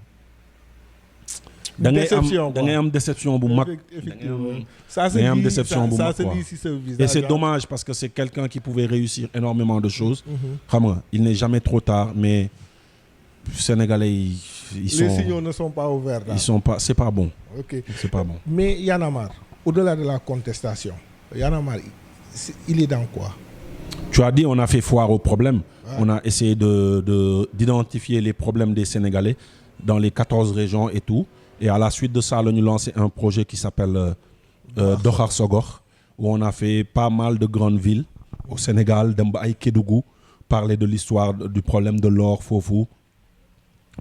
da ngay am déception bu mag. Effectivement. Ça se dit, déception bu mag ça se quoi. dit si ce visage. Et c'est dommage parce que c'est quelqu'un qui pouvait réussir énormément de choses. Xam nga il n'est jamais trop tard mais Sénégalais ils sont. Les signaux ne sont pas ouverts là. Ils sont pas, c'est pas bon. Ok. C'est pas bon. Mais Y'en a marre. Au-delà de la contestation, Y'en a marre. Il est dans quoi? Tu as dit on a fait foire aux problèmes. Ouais. On a essayé d'identifier les problèmes des Sénégalais dans les 14 régions et tout. Et à la suite de ça, nous lancé un projet qui s'appelle Dokhar Sogor, où on a fait pas mal de grandes villes au Sénégal, Demba ay Kédougou, parler de l'histoire du problème de l'or Fofou,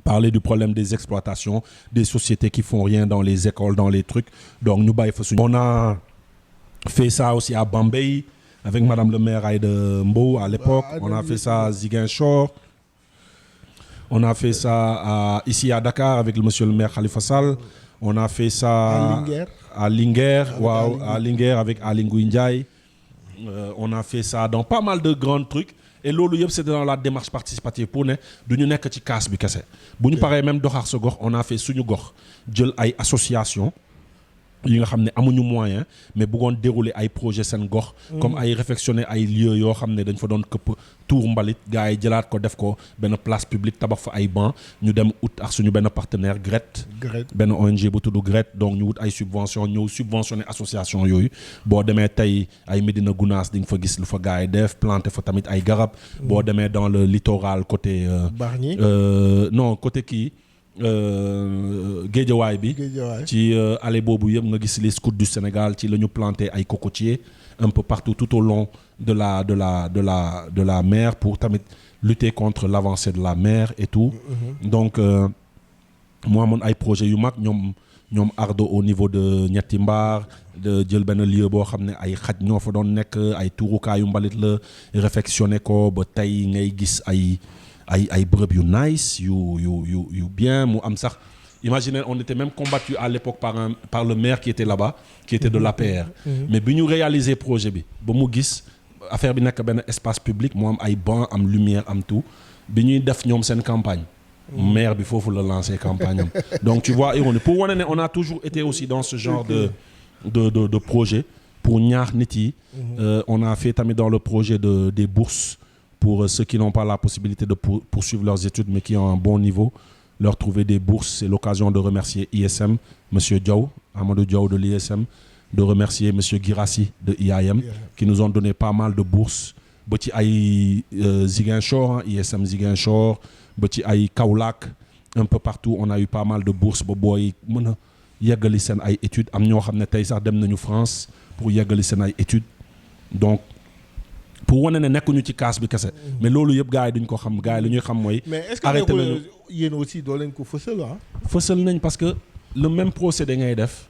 parler du problème des exploitations, des sociétés qui font rien dans les écoles, dans les trucs. Donc nous on a fait ça aussi à Bambey avec Madame le maire Aïda Mbow à l'époque. On a fait ça à Ziguinchor. On a fait ça ici à Dakar avec le monsieur le maire Khalifa Sall. On a fait ça à Linguère, wow, à Linguère avec Aly Ngouille Ndiaye. On a fait ça dans pas mal de grands trucs. Et loolu yëpp c'était dans la démarche participative pour ne du ñu nekk ci kaas bi kese. Bu ñu paree même Dokhar sa gox on a fait suñu gox jël ay association yi nga xam ne amuñu moyen mais bëggoon dérouler ay projet seen gox. comme ay réfectionner ay lieux yoo xam ne dañ fa doon këpp tour mbalit gars yi jëlaat ko def ko benn place publique tabax fa ay banc ñu dem ut ak suñu benn partenaire GRET. benn ONG bu tudd GRET donc ñu wut ay subvention ñëw subventionner association yooyu boo demee tey ay Médina Gounass di nga fa gis lu fa gars yi def planter fa tamit ay garab. boo demee dans le littoral côté. Bargny. Non côté kii. Guédiawaye bi ci allée boobu yëpp nga gis les scouts du Sénégal ci la ñu planté ay cocotiers un peu partout tout au long de la mer pour tamit lutter contre l'avancée de la mer et tout. Donc mu amoon ay projets yu mag ñoom Ardo au niveau de Ñetti Mbaar de jël benn lieu boo xam ne ay xaj ñoo fa doon nekk ay tuurukaayu mbalit la réfectionné ko ba tey ngay gis ay bërëb yu nice yu bien mu am sax imaginez on était même combattu à l'époque par le maire qui était là-bas qui était de l'APR mais bi ñu réaliser projet bi ba mu gis affaire bi nekk benn espace public mu am ay banc am lumière am tout bi ñuy def ñoom seen campagne maire bi foofu la lancer campagne am donc tu vois ironie pour wane ne on a toujours été aussi dans ce genre de projet pour ñaax nit yi on a fait tamit dans le projet des bourses pour ceux qui n'ont pas la possibilité de poursuivre leurs études mais qui ont un bon niveau, leur trouver des bourses. C'est l'occasion de remercier ISM, Monsieur Diaw, Amadou Diaw de l'ISM, de remercier Monsieur Girassi de IAM, qui nous ont donné pas mal de bourses. Ba ci ay Ziguinchor, ISM Ziguinchor, ba ci ay Kaolack, un peu partout on a eu pas mal de bourses ba booy mën a yeggali seen ay études am ñoo xam ne tey sax dem nañu France pour yeggali seen ay études donc. pour wane ne nekkuñu ci kaas bi kese mais loolu yëpp gars yi duñ ko xam gars yi lu ñuy xam mooy. mais est-ce arrêté nañu que yéen aussi doo leen ko fësal ah. fësal nañ parce que le même procédé ngay def.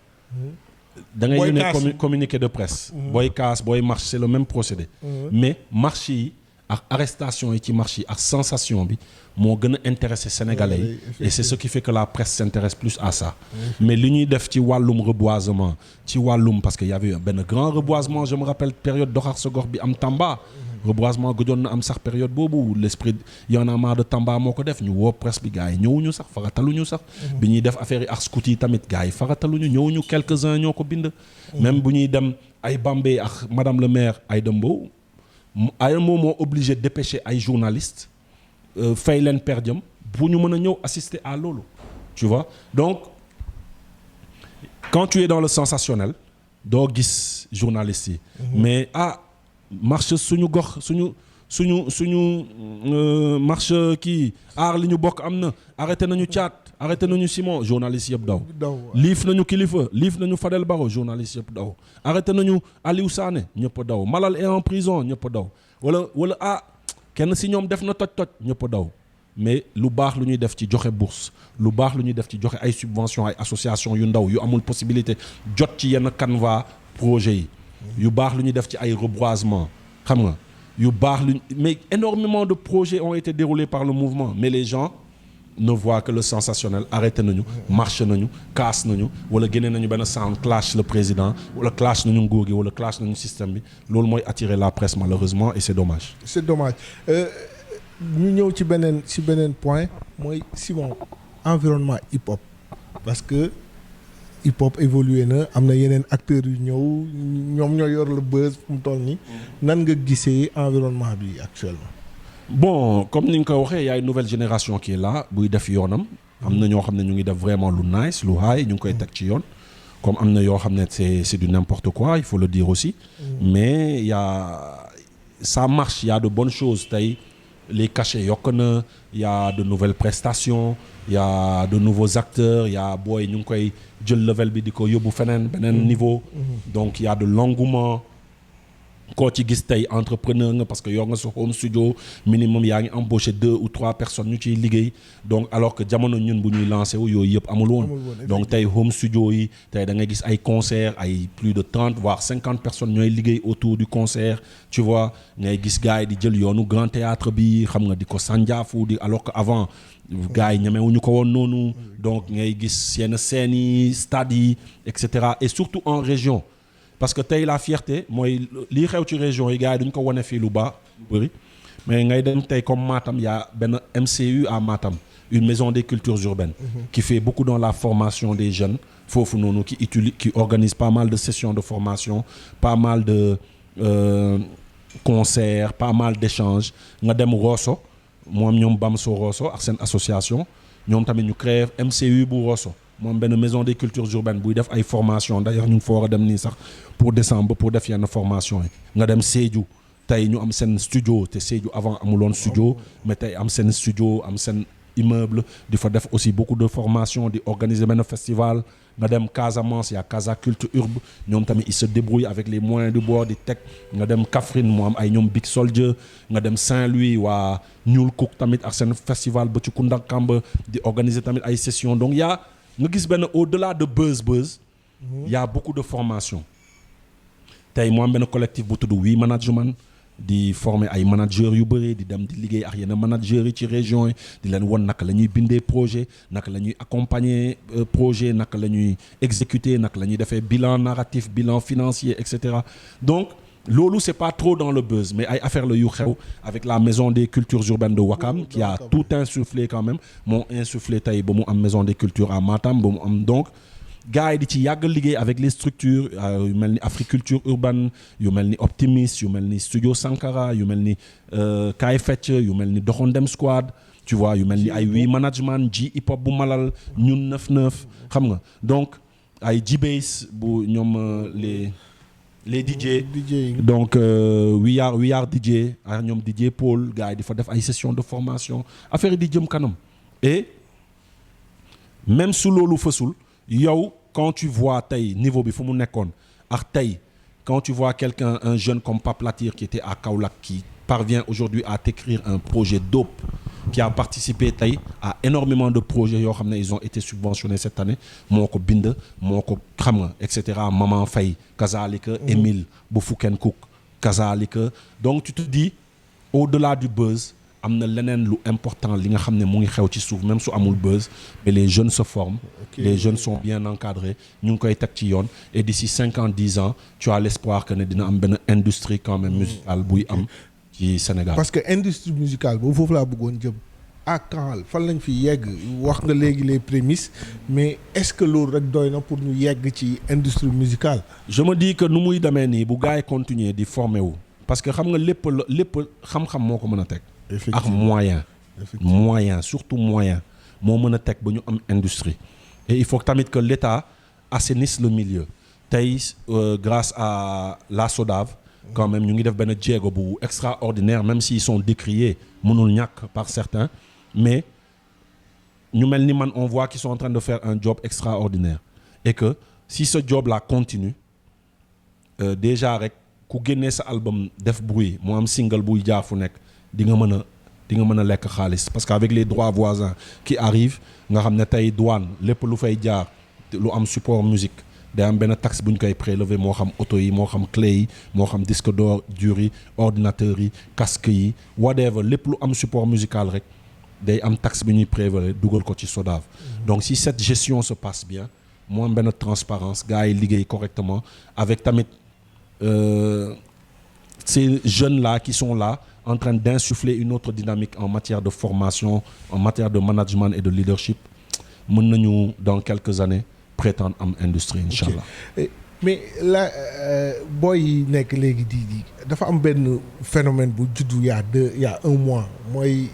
da ngay yónnee communiqué de presse. booy kaas booy marche c'est le même procédé. mais marche yi ak arrestation yi ci marche yi ak sensation bi moo gën a intéressé Sénégalais yi. et c'est ce qui fait que la presse s'intéresse plus à ça. mais li ñuy def ci wàllum reboisement ci wàllum parce que y avait benn grand reboisement je me rappelle période Dokhar sa gox bi am Tamba. reboisement gëjoon na am sax période boobu l'esprit Y'en a marre de Tamba moo ko def ñu woo presse bi gars yi ñëwuñu sax farataluñu sax. bi ñuy def affaire yi ak scout yi tamit gars yi farataluñu ñëwuñu quelques-uns ñoo ko bind. même bu ñuy dem ay Bambey ak madame le maire Aïda Mbow à un moment obligé de dépêcher ay journalistes fay leen per diem bu ñu mën a ñëw assister à loolu tu vois donc quand tu es dans le sensationnel doo gis journalistes yi mais marche suñu gox suñu marche kii aar li ñu bokk am na arrêté nañu Thiat arrêté nañu Simon journaliste yëpp daw. liif nañu Kilifeu liif nañu Fadel Barro journaliste yëpp daw arrêté nañu Aliou Sané ñëpp daw Malal est en prison ñëpp daw wala kenn si ñoom def na toj ñëpp daw. mais lu baax lu ñuy def ci joxe bourse lu baax lu ñuy def ci joxe ay subventions ay associations yu ndaw yu amul possibilité jot ci yenn canevas projet yi yu baax lu ñuy def ci ay reboisement xam nga yu baax lu mais énormément de projets ont été déroulés par le mouvement mais les gens ne voient que le sensationnel arrêté nañu marché nañu casse nañu wala génne nañu benn sound clash le président wala clash nañu nguur gi wala clash nañu système bi loolu mooy attirer la presse malheureusement et c'est dommage. C'est dommage. ñu ñëw ci beneen point mooy Simon environnement hip hop parce que hip hop évolué na am na yeneen acteurs yu ñëw ñoom ñoo yor le buzz fu mu toll nii nan nga gisee environnement bi actuellement. bon comme ni nga ko waxee y a une nouvelle génération qui est là buy def yoonam am na ñoo xam ne ñu ngi def vraiment lu nice lu high ñu ngi koy teg ci yoon comme am na yoo xam ne c'est du n'importe quoi il faut le dire aussi mais ça marche y a de bonnes choses tey. Les cachets yokk na y a de nouvelles prestations y a de nouveaux acteurs y a booy ñu ngi koy jël level bi di ko yóbbu feneen beneen niveau donc y a de l'engouement koo ci gis tey entrepreneur nga parce que yor nga sa home studio minimum yaa ngi embauché 2 ou 3 personnes ñu ciy liggéey donc alors que jamono ñun bu ñuy lancé wu yooyu yëpp amul woon donc tey home studio yi tey da ngay gis ay concert ay plus de 30 voire 50 personnes ñooy liggéey autour du concert tu vois ngay gis gars yi di jël yoonu grand théâtre bi xam nga di ko sànjaafu di alors que avant gars yi ñemewuñu ko woon noonu donc ngay gis yenn scènes yi stades yi et cetera et surtout en région parce que tey la fierté mooy lii xew ci région yi gars yi duñ ko wane fii lu baax lu bëri mais ngay dem tey comme Matam y a benn MCU à Matam une maison des cultures urbaines qui fait beaucoup dans la formation des jeunes foofu noonu qui organise pas mal de sessions de formation pas mal de concerts pas mal d'échanges nga dem Rosso moom ñoom Bamso Rosso ak seen association ñoom tamit ñu créé MCU bu Rosso moom benn maison des cultures urbaines buy def ay formation d'ailleurs ñu ngi fa war a dem nii sax pour décembre pour def yenn formation yi nga dem Sédhiou tey ñu am seen studio te Sédhiou avant amuloon studio mais tey am seen studio am seen immeuble di fa def aussi beaucoup de formation di organiser benn festival nga dem Casamance y a Casa Culture Urbe ñoom tamit ils se débrouillent avec les moyens du bord di teg nga dem Kaffrine mu am ay ñoom Big Soldier nga dem Saint-Louis waa Ñuul Cook tamit ak seen festival ba ci Koundakamba di organiser tamit ay sessions donc y a nga gis benn au-delà de buzz y a beaucoup de formation tey mu am benn collectif bu tudd We Management di former ay managers yu bëri di dem di liggéey ak yenn managers yi ci région yi di leen won naka la ñuy bindee projet naka la ñuy accompagner projet naka la ñuy exécuter naka la ñuy defee bilan narratif bilan financier et cetera donc loolu c'est pas trop dans le buzz mais ay affaire la yu xew avec la maison des cultures urbaines de Ouakam qui a tout insufflé quand même moo insufflé tey ba mu am maison des cultures à Matam ba mu am donc gars yi di ci yàgg liggéey avec les structures yu mel ni Africulture urbaine yu mel ni Optimis yu mel ni Studio Sankara yu mel ni Kaay Fecc yu mel ni Doxandem Squad tu vois yu mel ni ay We Management ji hip hop bu Malal ñun 99 xam nga donc ay G-Bass bu ñoom les DJ donc we are DJ ak ñoom DJ Paul gars yi di fa def ay sessions de formation affaire yi di jëm kanam et même su loolu fësul yow quand tu vois tey niveau bi fu mu nekkoon ak tey quand tu vois quelqu'un un jeune comme Pape Latir qui était à Kaolack qui parvient aujourd'hui à t'écrire un projet dope qui a participé tey à énormément de projets yoo xam ne ils ont été subventionnés cette année moo ko bind moo ko xam nga et cetera Maman Faye kazalika Émile bu Fuken Cook kazalika donc tu te dis au-delà du buzz am na leneen lu important li nga xam ne mu ngi xew ci suuf même su amul buzz mais les jeunes se forment les jeunes sont bien encadrés ñu ngi koy teg ci yoon et d'ici 5 ans 10 ans tu as l'espoir que ne dina am benn industrie quand même musicale buy am ci Sénégal. Parce que industrie musicale boobu foofu laa bëggoon jëm à quand fan lañ fi yegg wax nga léegi les prémices mais est-ce que loolu rek doy na pour ñu yegg ci industrie musicale. je me dis que nu muy demee nii bu gars yi continuer di former wu parce que xam nga lépp xam-xam moo ko mën a teg. ak moyen surtout moyen moo mën a teg ba ñu am industrie et il faut tamit que l'État assainisse le milieu tey grâce à la SODAV quand même ñu ngi def benn jéego bu extraordinaire même s'ils sont décriés mënul ñàkk par certains mais ñu mel ni man on voit qu'ils sont en train de faire un job extraordinaire et que si ce job là continue déjà rek ku génnee sa album def bruit mu am single buy jaar fu nekk di nga mën a lekk xaalis parce que avec les droits voisins qui arrivent nga xam ne tey douane lépp lu fay jaar lu am support musique day am benn taxe bu ñu koy prélever moo xam auto yi moo xam clé yi moo xam disque dur yi ordinateur yi casque yi whatever lépp lu am support musical rek day am taxe bi ñuy prélever dugal ko ci SODAV donc si cette gestion se passe bien mu am benn transparence gars yi liggéey correctement avec tamit ces jeunes là qui sont là en train d'insuffler une autre dynamique en matière de formation en matière de management et de leadership mën nañu dans quelques années prétendre am industrie inchallah mais là booy yi nekk léegi di dafa am benn phénomène bu juddu y a un mois mooy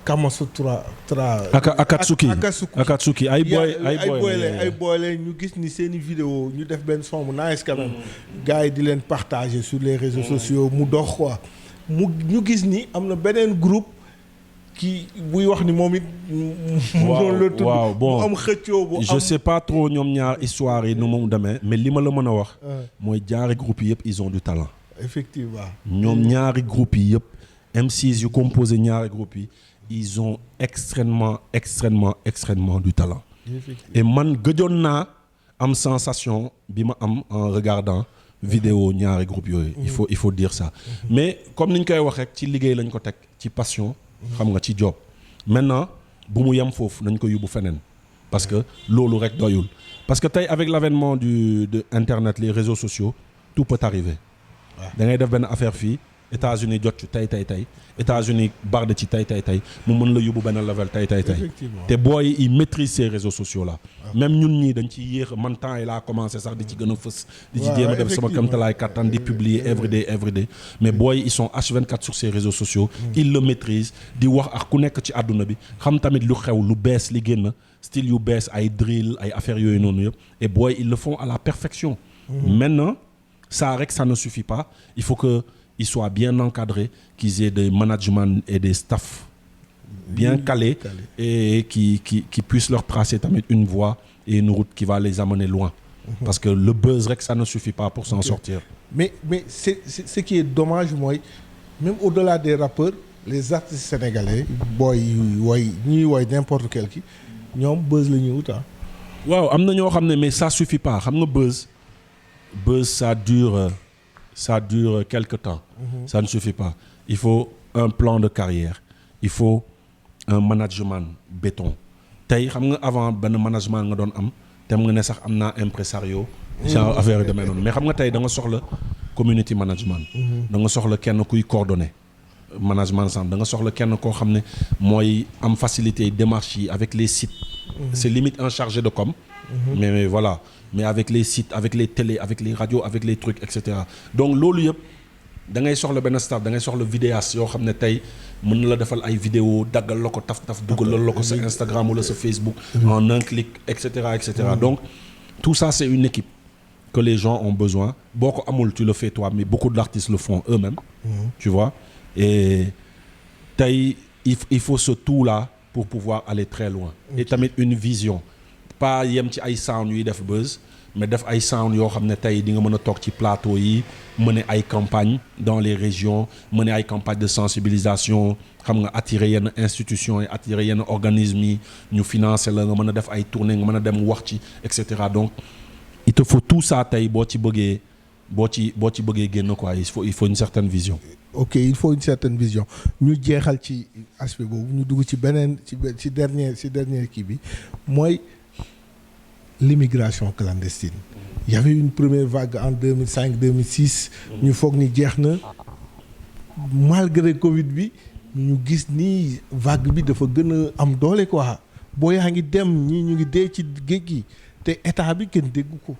Kamasutra Akatsuki ay boy ñu gis ni seeni vidéo ñu def benn son bu nice quand même gars yi di leen partager sur les réseaux sociaux mu dox quoi ñu gis ni am na beneen groupe ki buy wax ni moom it waaw bon am xëccoo bu je sais pas trop ñoom ñaar histoire yi nu mu demee mais li ma la mën a wax mooy ñaari groupe yi yëpp ils ont du talent effectivement ñoom ñaari groupe yi yëpp MCs yu composé ñaari groupe yi ils ont extrêmement du talent et man gëjoon naa am sensation bi ma am en regardant vidéo ñaari groupe yooyu il faut dire ça mais comme ni ñu koy wax rek ci liggéey lañ ko teg ci passion xam nga ci job maintenant bu mu yem foofu nañ ko yóbbu feneen parce que loolu rek doyul parce que tey avec l'avènement de internet les réseaux sociaux tout peut arriver da ngay def benn affaire fii États-Unis jot ci tey États-Unis barde ci tey mu mën la yóbbu benn level tey te booy ils maîtrisent ces réseaux sociaux là même ñun ñii dañ ci yéex man temps yi laa commencé sax di ci gën a fës di ci jéem a def sama kamtalaay kattan di publier everyday mais booy ils sont H24 sur ces réseaux sociaux ils le maîtrisent di wax ak ku nekk ci àdduna bi xam tamit lu xew lu bees li génn style yu bees ay drill ay affaires yooyu noonu yëpp et booy ils le font à la perfection maintenant ça rek ça ne suffit pas il faut que ils soient bien encadrés, qu'ils aient des managements et des staffs bien calés et qui puissent leur tracer une voie et une route qui va les amener loin. Parce que le buzz, ça ne suffit pas pour s'en sortir. Mais c'est ce qui est dommage, moi, même au-delà des rappeurs, les artistes sénégalais, n'importe quel qui, ils ont buzz le new. Wow, mais ça ne suffit pas. Buzz, ça dure quelque temps. Ça ne suffit pas. Il faut un plan de carrière. Il faut un management béton. Tay xam nga avant ben management nga doon am tem nga ne sax am naa impresario genre affaire yu demee noonu mais xam nga tey da nga soxla community management da nga soxla kenn kuy coordonner management ensemble da nga soxla kenn koo xam ne mooy am facilité démarche yi avec les sites c'est limite un chargé de com mais voilà mais avec les sites avec les télés avec les radios avec les trucs etc donc loolu yëpp da ngay soxla benn staff da ngay soxla vidéaste yoo xam ne tey mën na la defal ay vidéo daggal la ko taf dugal la ko sa Instagram wala sa Facebook en un clic etc donc tout ça c'est une équipe que les gens ont besoin boo ko amul tu le fais toi mais beaucoup d'artistes le font eux-mêmes tu vois et tey il faut ce tout là pour pouvoir aller très loin et tamit une vision pas yem ci ay sound yuy def buzz mais def ay sound yoo xam ne tey di nga mën a toog ci plateau yi mener ay campagne dans les régions mener ay campagne de sensibilisation xam nga attirer yenn institutions yi attirer yenn organismes yi ñu financer la nga mën a def ay tournées nga mën a dem wax ci et cetera donc il te faut tout ça tey boo ci bëggee génn quoi il faut une certaine vision. Ok, il faut une certaine vision ñu jeexal ci aspect boobu ñu dugg ci beneen ci dernier kii bi mooy l'immigration clandestine. Il y avait une première vague en 2005-2006 ñu foog ni jeex na malgré Covid bi ñu gis ni vague bi dafa gën a am doole quoi boo yaa ngi dem ñii ñu ngi dee ci géej gi te état bi kenn déggu ko.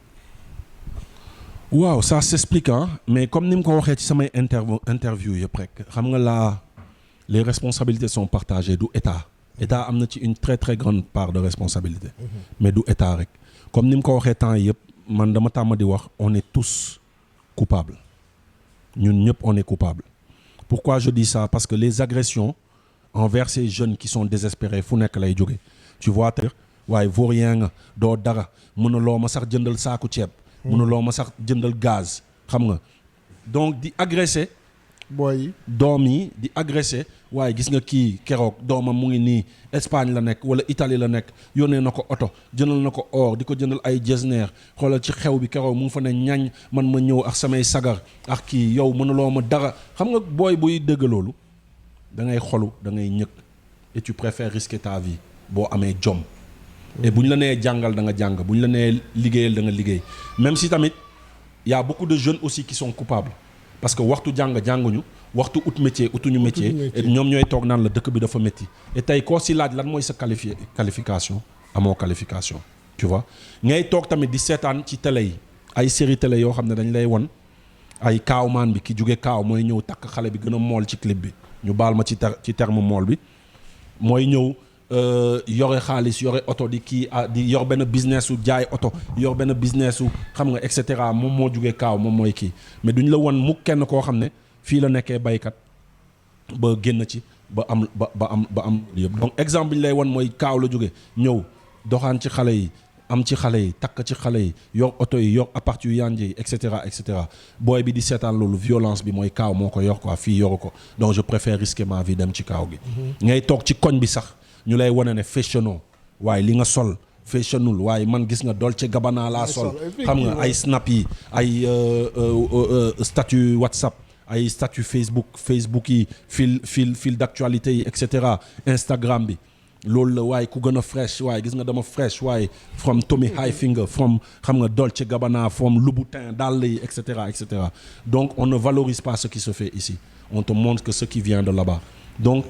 waaw ça s'explique mais comme ni mu ko waxee ci samay interview yëpp rek xam nga la les responsabilités sont partagées du état am na ci une très très grande part de responsabilité mais du état rek comme ni mu ko waxee temps yëpp man dama tàmm di wax on est tous coupables ñun ñëpp on est coupable. Pourquoi je dis ça? Parce que les agressions envers ces jeunes qui sont désespérés fu nekk lay jóge. Tu vois te waaye vaurien nga doo dara mënuloo ma sax jëndal saaku ceeb. mënuloo ma sax jëndal gaz xam nga donc di agresser booy doom yi di agressé waaye gis nga kii keroog doomam mu ngi nii Espagne la nekk wala Italie la nekk yónnee na ko oto jëndal na ko or di ko jëndal ay jesner xoolal ci xew bi keroog mu ngi fa ne ñañ man ma ñëw ak samay sagar ak kii yow mënuloo ma dara xam nga booy buy dëgg loolu da ngay xolu da ngay ñëkk et tu préfères risquer ta vie boo amee jom. et bu ñu la nee jàngal da nga jàng bu ñu la nee liggéeyal da nga liggéey même si tamit y a beaucoup de jeunes aussi qui sont coupables. parce que waxtu jànguñu waxtu ut métier utuñu métier et ñoom ñooy toog naan la dëkk bi dafa métti et tey koo si laaj lan mooy sa qualification amoo qualification tu vois ngay toog tamit di seetaan ci télé yi ay série télé yoo xam ne dañ lay won ay kaawmaan bi ki jóge kaaw mooy ñëw takk xale bi gën a mool ci clip bi ñu baal ma ci terme mool bi mooy ñëw yore xaalis yore oto di kii di yor benn business su jaay oto yor benn business su xam nga et cetera moom moo jugee kaaw moom mooy kii mais duñ la wan mu kenn koo xam ne fii la nekkee baykat ba génn ci ba am yëpp donc exemple bi ñu lay wan mooy kaaw la jóge ñëw doxaan ci xale yi am ci xale yi takk ci xale yi yor oto yi yor appart yu yànje yi et cetera booy bi di seetaan loolu violence bi mooy kaaw moo ko yor quoi fii yoru ko donc je préfère risquer ma vie dem ci kaaw gi ngay toog ci koñ bi sax ñu lay wane ne fashionoo waaye li nga sol fashionul waaye man gis nga Dolce Gabbana laa sol xam nga ay snap yi ay statut WhatsApp ay statut Facebook yi fil d'actualité yi et cetera Instagram bi loolu la waaye ku gën a fresh waaye gis nga dama fresh waaye from Tommy Hilfiger from xam nga Dolce Gabbana from Louboutin dàll yi et cetera donc on ne valorise pas ce qui se fait ici on te montre que ce qui vient de là-bas donc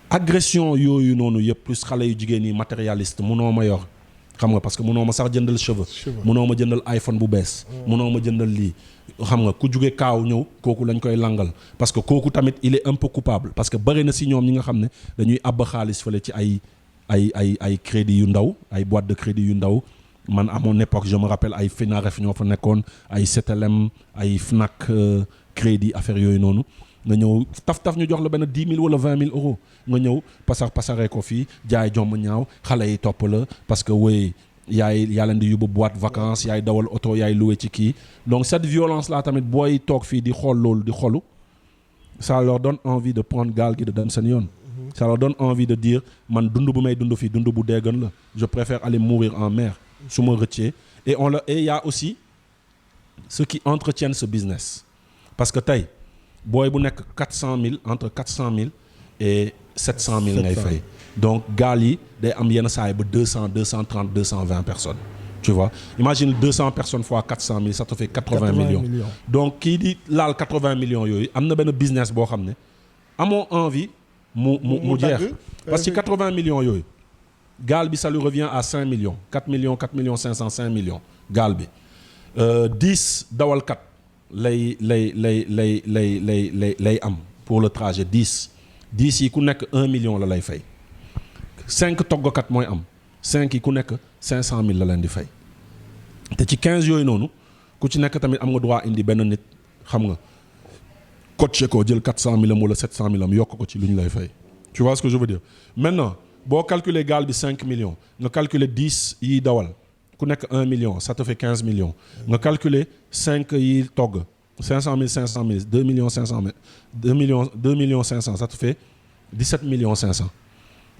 agression yooyu noonu yëpp plus xale yu jigéen yi matérialiste munoo ma yor xam nga parce que munoo ma sax jëndal cheveux munoo ma jëndal iPhone bu bees munoo ma jëndal lii xam nga ku jóge kaaw ñëw kooku lañ koy langal parce que kooku tamit il est un peu coupable parce que bëri na si ñoom ñi nga xam ne dañuy àbb xaalis fële ci ay crédit yu ndaw ay boîte de crédit yu ndaw man à mon époque je me rappelle ay Finaref ñoo fa nekkoon ay CTLM ay Fnac crédit affaire yooyu noonu nga ñëw taf ñu jox la benn 10 000 wala 20 000 euros nga ñëw pasaree ko fii jaay jomb ñaaw xale yi topp la parce que wéy yaa leen di yóbbu boîte vacances yaay dawal oto yaay loué ci kii donc cette violence là tamit booy toog fii di xool loolu di xolu ça leur donne envie de prendre gaal gi de dem seen yoon. ça leur donne envie de dire man dund bu may dund fii dund bu dee gën la je préfère aller mourir en mer su ma rëccee et il y a aussi ceux qui entretiennent ce business parce que tey booy bu nekk 400 000 entre 400 000 et 700 000 ngay fay donc gaal yi day am yenn saa yi ba 200 230 220 personnes tu vois imagine 200 personnes fois 400 000 ça te fait 80 millions donc kii di laal 80 millions yooyu am na benn business boo xam ne amoo envie mu jeex parce que 80 millions yooyu gaal bi ça lui revient à 5 millions 4 millions 4 millions 500 5 millions gaal bi 10 dawalkat lay am pour le trajet 10 yi ku nekk 1 million la lay fay 5 toggakat mooy am 5 yi ku nekk 500 000 la leen di fay te ci 15 yooyu noonu ku ci nekk tamit am nga droit indi benn nit xam nga coaché ko jël 400 000 wala 700 000 yokk ko ci lu ñu lay fay tu vois ce que je veux dire maintenant boo calculer gaal bi 5 millions nga calculer 10 yiy dawal ku nekk 1 million ça te fait 15 millions nga calculer 5 yi togg 500 000 500 000 2 millions 500 000 2 millions 500 ça te fait 17 millions 500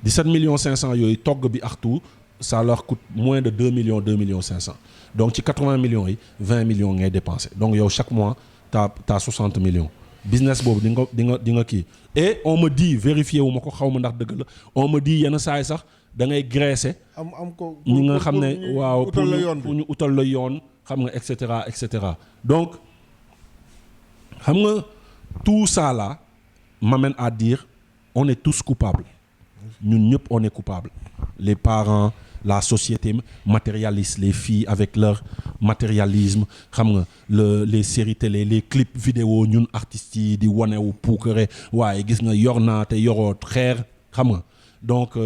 17 millions 500 yooyu togg bi ak tout ça leur coûte moins de 2 millions 500 donc ci 80 millions yi 20 millions ngay dépenser donc yow chaque mois t'as 60 millions business boobu di nga kii et on me dit vérifié wu ma ko xaw ma ndax dëgg la on me dit yenn saa yi sax da ngay graisser am ko ñi nga xam ne waaw pour ñu utal la yoon xam nga et cetera donc xam nga tout ça là m'amène à dire on est tous coupables ñun ñëpp on est coupables les parents la société matérialiste les filles avec leur matérialisme xam nga les séries télé les clips vidéo ñun artistes yi di wanewu puukare waaye gis nga yor naa te yoroo xeer xam nga donc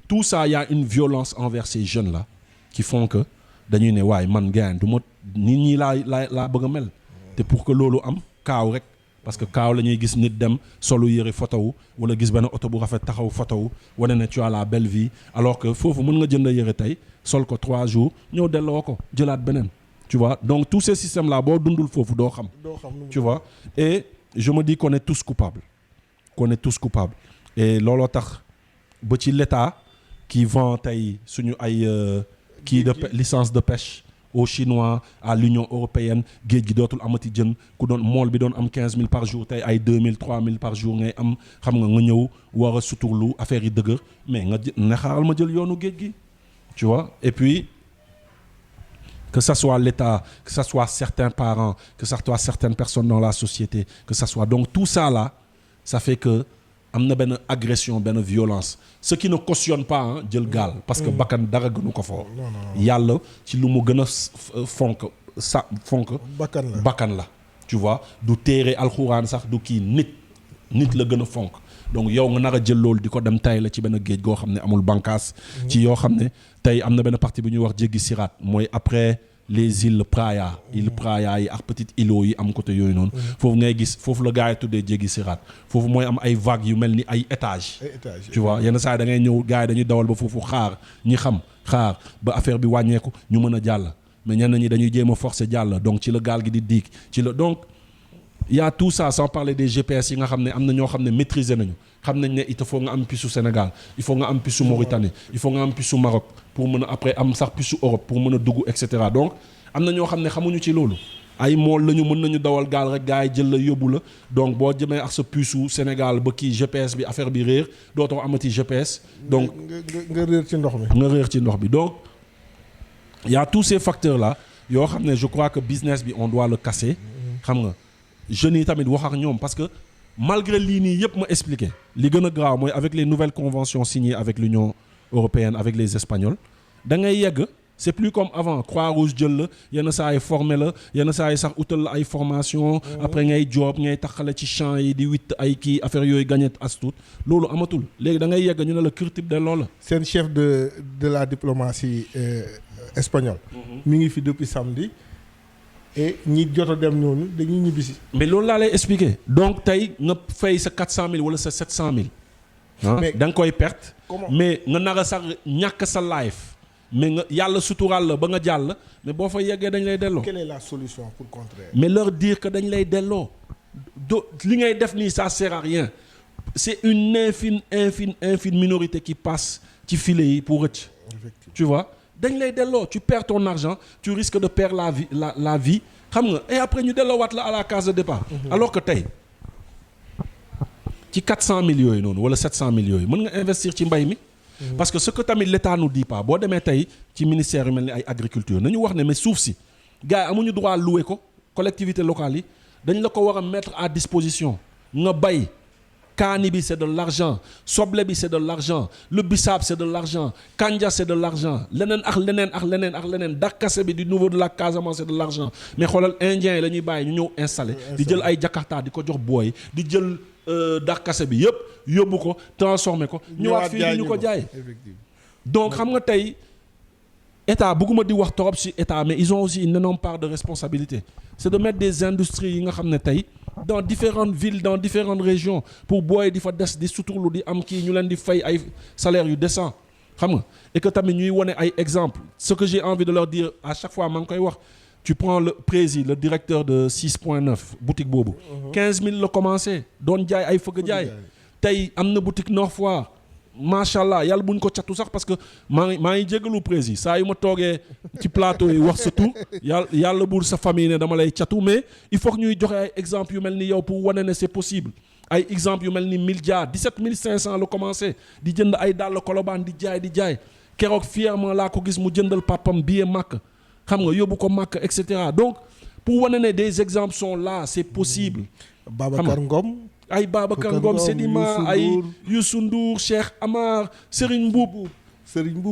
tout ça y a une violence envers ces jeunes là qui font que dañuy ne waaye man gain du ma nit ñi laa bëgg a mel te pour que loolu am kaaw rek parce que kaaw la ñuy gis nit dem solu yëre photo wu wala gis benn oto bu rafet taxaw photo wu wane ne tu as la belle vie alors que foofu mën nga jënd yëre tey sol ko 3 jours ñëw delloo ko jëlaat beneen tu vois donc tous ces systèmes là boo dundul foofu doo xam tu vois et je me dis qu'on est tous coupables et looloo tax ba ci l'État qui vend tey suñu ay kii de licence de pêche aux Chinois à l'Union européenne géej gi dootul amati jën ku doon mool bi doon am 15000 par jour tey ay 2000 3000 par jour ngay am xam nga ñëw war a suturlu affaire yi dëgër mais nga ne xaaral ma jël yoonu géej gi tu vois et puis que ça soit l'État que ça soit certains parents que ça soit certaines personnes dans la société que ça soit donc tout ça là ça fait que am na benn agression benn violence ce qui ne cautionne pas jël gaal parce que bakkan dara gënu ko fort yàlla ci lu mu gën a fonk bakkan la tu vois du téere alxuraan sax du kii nit la gën a fonk donc yow nga nar a jël loolu di ko dem tay la ci benn géej goo xam ne amul bànqaas ci yoo xam ne tey am na benn partie bu ñuy wax jéggi siraat mooy après les îles Praia yi ak petite îlot yi am côté yooyu noonu foofu ngay gis foofu la gars yi tuddee jéggi siraat foofu mooy am ay vagues yu mel ni ay étages tu vois yenn saa yi da ngay ñëw gars yi dañuy dawal ba foofu xaar ba affaire bi wàññeeku ñu mën a jàll mais ñenn ñi dañuy jéem a forcer jàll donc ci la gaal gi di diig ci la donc y a tout ça sans parler des GPS yi nga xam ne am na ñoo xam ne maîtriser nañu xam nañ ne il faut nga am puce Sénégal il faut nga am puce Mauritanie il faut nga am puce Maroc pour mën a après am sax puce Europe pour mën a dugg et cetera donc am na ñoo xam ne xamuñu ci loolu ay mool lañu mën nañu dawal gaal rek gars yi jël la yóbbu la donc boo jëmee ak sa puce Sénégal ba kii GPS bi affaire bi réer dootoo amati GPS donc nga réer ci ndox bi donc y a tous ces facteurs là yoo xam ne je crois que business bi on doit le casser xam nga jeunes yi tamit wax ak ñoom parce que malgré lii nii yëpp ma expliqué li gën a grave mooy avec les nouvelles conventions signées avec l'Union européenne avec les Espagnols da ngay yegg c'est plus comme avant Croix-Rouge jël la yenn saa yi formé la yenn saa yi sax utal la ay formation après ngay job ngay taxale ci champs yi di witt ay kii affaire yooyu gagné as tuut loolu amatul léegi da ngay yegg ñu ne la curtib de loolu la seen chef de la diplomatie espagnole mi ngi fi depuis samedi et ñi jot a dem ñooñu dañuy ñibbisi. mais loolu laa lay expliquer donc tey nga fay sa 400000 wala sa 700000. mais da nga koy perte. mais nga nar a sax ñàkk sa life. mais nga yàlla suturaal la ba nga jàll mais boo fa yeggee dañ lay delloo. quelle est la solution pour contrer. mais leur dire que dañ lay delloo. li ngay def nii ça sert à rien. c'est une infime minorité qui passe ci filet yi pour rëcc. tu vois. dañ lay delloo tu perds ton argent tu risques de perdre la vie xam nga et après ñu delloowaat la à la case de départ. alors que tey ci 400000 yooyu noonu wala 700000 yooyu mën nga investir ci mbay mi. parce que ce que tamit l'État nous dit pas boo demee tey ci ministère yu mel ni ay agriculture nañu wax ne mais suuf si gars yi amuñu droit louer ko collectivités locales yi dañ la ko war a mettre à disposition nga bay. kaani bi c'est de l'argent soble bi c'est de l'argent le bisaab c'est de l'argent kanja c'est de l'argent leneen dakkase bi du niveau de la Casamance c'est de l'argent mais xoolal indiens yi la ñuy bàyyi ñu ñëw installé di jël ay jakarta di ko jox booy di jël dakkase bi yëpp yóbbu ko transformé ko ñëwaat fii di ñu ko jaay donc xam nga tey état bëgguma di wax trop ci état mais ils ont aussi une énorme part de responsabilité c'est de mettre des industries yi nga xam ne tey dans différentes villes dans différentes régions pour booy di fa des di suturlu di am kii ñu leen di fay ay salaires yu décent xam nga et que tamit ñuy wane ay exemples ce que j'ai envie de leur dire à chaque fois maa ngi koy wax tu prends le président le directeur de 6.9 boutique boobu 15000 la commencé doon jaay ay fëgg jaay tey am na boutique Nord Foire macha allah yàlla buñ ko catu sax parce que maa ngi jégalu président saa yu ma toogee ci plateau yi wax sa tur yàlla bul sa famille ne dama lay catu mais il faut que ñuy joxe ay exemples yu mel ni yow pour wane ne c'est possible ay exemples yu mel ni Mildia 17500 la commencé di jënd ay dàll Colobane di jaay keroog fièrement laa ko gis mu jëndal papam billet Makka xam nga yóbbu ko Makka et cetera donc pour wane ne des exemples sont là c'est possible. Babacar Ngom. ay Babacar Ngom Sedima ay Youssou Ndour Cheikh Amar Serigne Mboup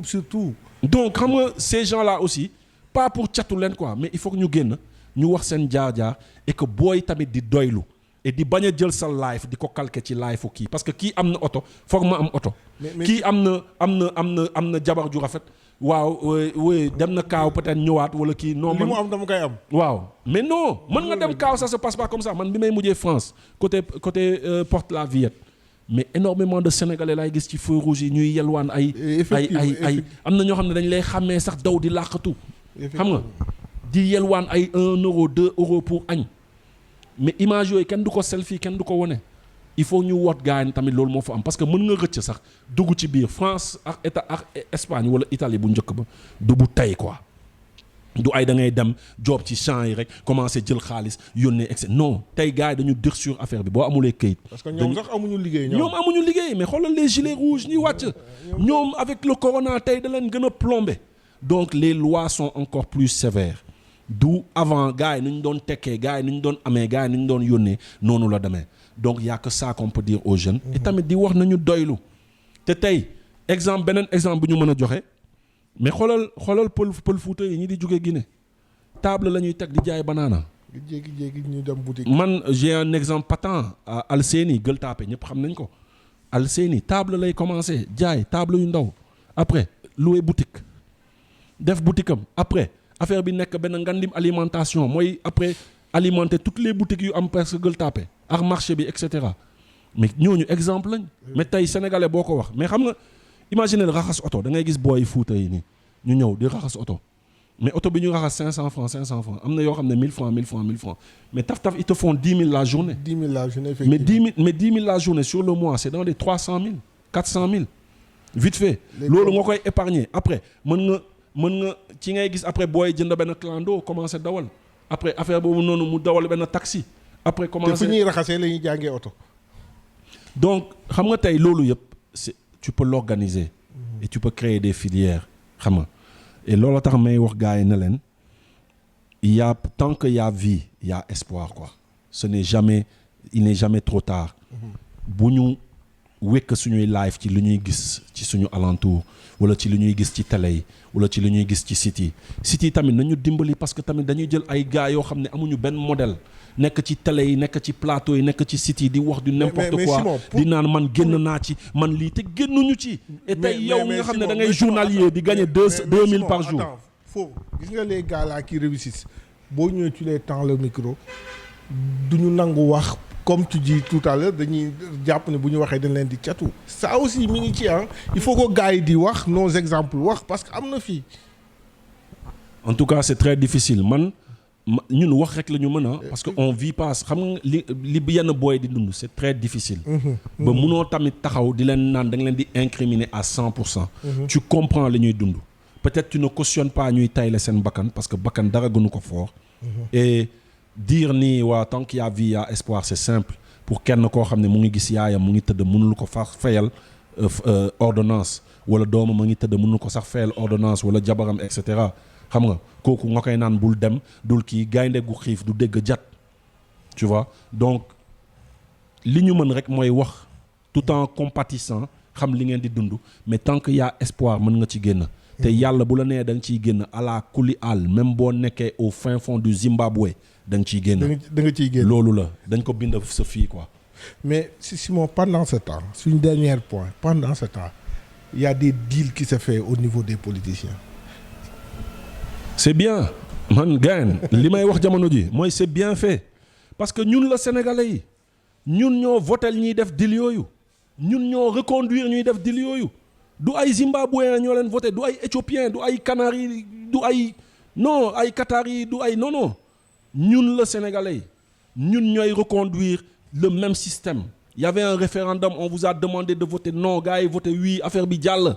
surtout. donc xam nga ces gens là aussi pas pour catu leen quoi mais il faut que ñu génn ñu wax seen jaar-jaar et que booy tamit di doylu et di bañ a jël sa life di ko calquer ci life kii parce que kii am na oto foog ma am oto. kii am na jabar ju rafet waaw oui dem na kaaw peut-être ñëwaat wala kii non li mu am dama koy am. waaw mais non mën nga dem kaaw ça se passe pas comme ça man bi may mujjee France côté Porte la Villette mais énormément de Sénégalais laay gis ci feu rouge yi ñuy yelwaan ay am na ñoo xam ne dañ lay xàmmee sax daw di làqatu xam nga di yelwaan ay 1 euro 2 euros pour añ mais image yooyu kenn du ko selfie kenn du ko wone il faut ñu woot gars yi tamit loolu moo fa am parce que mën nga rëcc sax dugg ci biir France ak Espagne wala Italie bu njëkk ba du bu tey quoi du ay da ngay dem job ci champs yi rek commencer jël xaalis yónnee et non tey gars yi dañu dir sur affaire bi boo amulee këyit. parce que ñoom sax amuñu liggéey. ñoom amuñu liggéey mais xoolal les gilets rouges ñuy wàcc. ñoom avec le corona tey da leen gën a plombé. donc les lois sont encore plus sévères du avant gars yi nu ñu doon tekkee gars yi nu ñu doon amee gars yi nu ñu doon yónnee noonu la demee. donc y a que ça qu'on peut dire aux jeunes. et tamit di wax nañu doylu. te tey beneen exemple bu ñu mën a joxe mais xoolal pël Fuuta yi ñi di jóge Guinée table la ñuy teg di jaay banaana. jékki-jékki ñu dem boutique. man j'ai un exemple patent à Alseni Gueule Tapée ñëpp xam nañ ko Alseni table lay commencer jaay table yu ndaw après louer boutique def boutique am après affaire bi nekk benn ngandim alimentation mooy après alimenter toutes les boutiques yu am presque Gueule Tapée ak marché bi et cetera mais ñooñu exemple lañ. mais tey sénégalais boo ko wax mais xam nga imaginer raxas oto da ngay gis booy Fuuta yi nii ñu ñëw di raxas oto mais oto bi ñu raxas 500 francs am na yoo xam ne 1000 francs mais taf ils te font 10 000 la journée. 10 000 la journée effectivement mais 10 000 la journée sur le mois c'est dans les 300 000 400 000 vite fait. loolu nga koy épargner après mën nga ci ngay gis après booy jënd benn clando commencé dawal après affaire boobu noonu mu dawal benn taxi. après commencer te fu ñuy raxasee la ñuy jàngee oto. donc xam nga tey loolu yëpp tu peux l'organiser. et tu peux créer des filières xam nga et loolu tax may wax gars yi ne leen tant que y a vie y a espoir quoi. il n'est jamais trop tard. bu ñu wekk suñuy live ci lu ñuy gis ci suñu alentour wala ci lu ñuy gis ci télé yi wala ci lu ñuy gis ci site yi tamit nañu dimbali parce que tamit dañuy jël ay gars yoo xam ne amuñu benn modèle nekk ci télé yi nekk ci plateau yi nekk ci site yi di wax du n'importe quoi di naan man génn naa ci man lii te génnuñu ci. et tey yow nga xam ne da ngay journalier di gagner 2000 par jour. foofu gis nga les gars là qui réussissent boo ñëwee tu les tends le micro duñu nangu wax. comme tu dis tout à l'heure dañuy jàpp ne bu ñu waxee dañ leen di catu ça aussi mi ngi ci il faut que gars yi di wax nos exemples wax parce que am na fii. en tout cas c'est très difficile ñun wax rek la ñu mën a. parce que on vit pas xam nga li yenn booy di dund c'est très difficile. ba munoo tamit taxaw di leen naan da nga leen di incriminer à 100%. tu comprends li ñuy dund. peut-être tu ne cautionnes pas ñuy tayle seen bakkan parce que bakkan dara gënu ko fort. et dire nii waa tant qu'il y a vie y a espoir c'est simple pour kenn koo xam ne mu ngi gis yaayam mu ngi tëdd mënul ko fayal ordonnance wala doomam mu ngi tëdd mënul ko sax fayal ordonnance wala jabaram et cetera xam nga kooku nga koy naan bul dem dul kii gaynde gu xiif du dégg jat tu vois donc li ñu mën rek mooy wax tout en compatissant xam li ngeen di dund mais tant que y a espoir mën nga ci génn te yàlla bu la nee da nga ciy génn ala kuli al même boo nekkee au fin fond du Zimbabwe da nga ciy génn. da nga ciy génn loolu la dañ ko bind sa fii quoi. mais Simon pendant ce temps suñu dernier point pendant ce temps il y a des deals qui se fait au niveau des politiciens. c'est bien man gain li may wax jamono ji mooy c'est bien fait parce que ñun la Sénégalais yi ñun ñoo votel ñuy def deal yooyu ñun ñoo reconduire ñuy def deal yooyu. du ay Zimbabwéen ñoo leen voté du ay Éthiopien du ay Canaries du ay non ay Qataris du ay non ñun la Sénégalais ñun ñooy reconduire le même système. Il y avait un référendum on vous a demandé de voter non gars yi voté oui affaire bi jàll.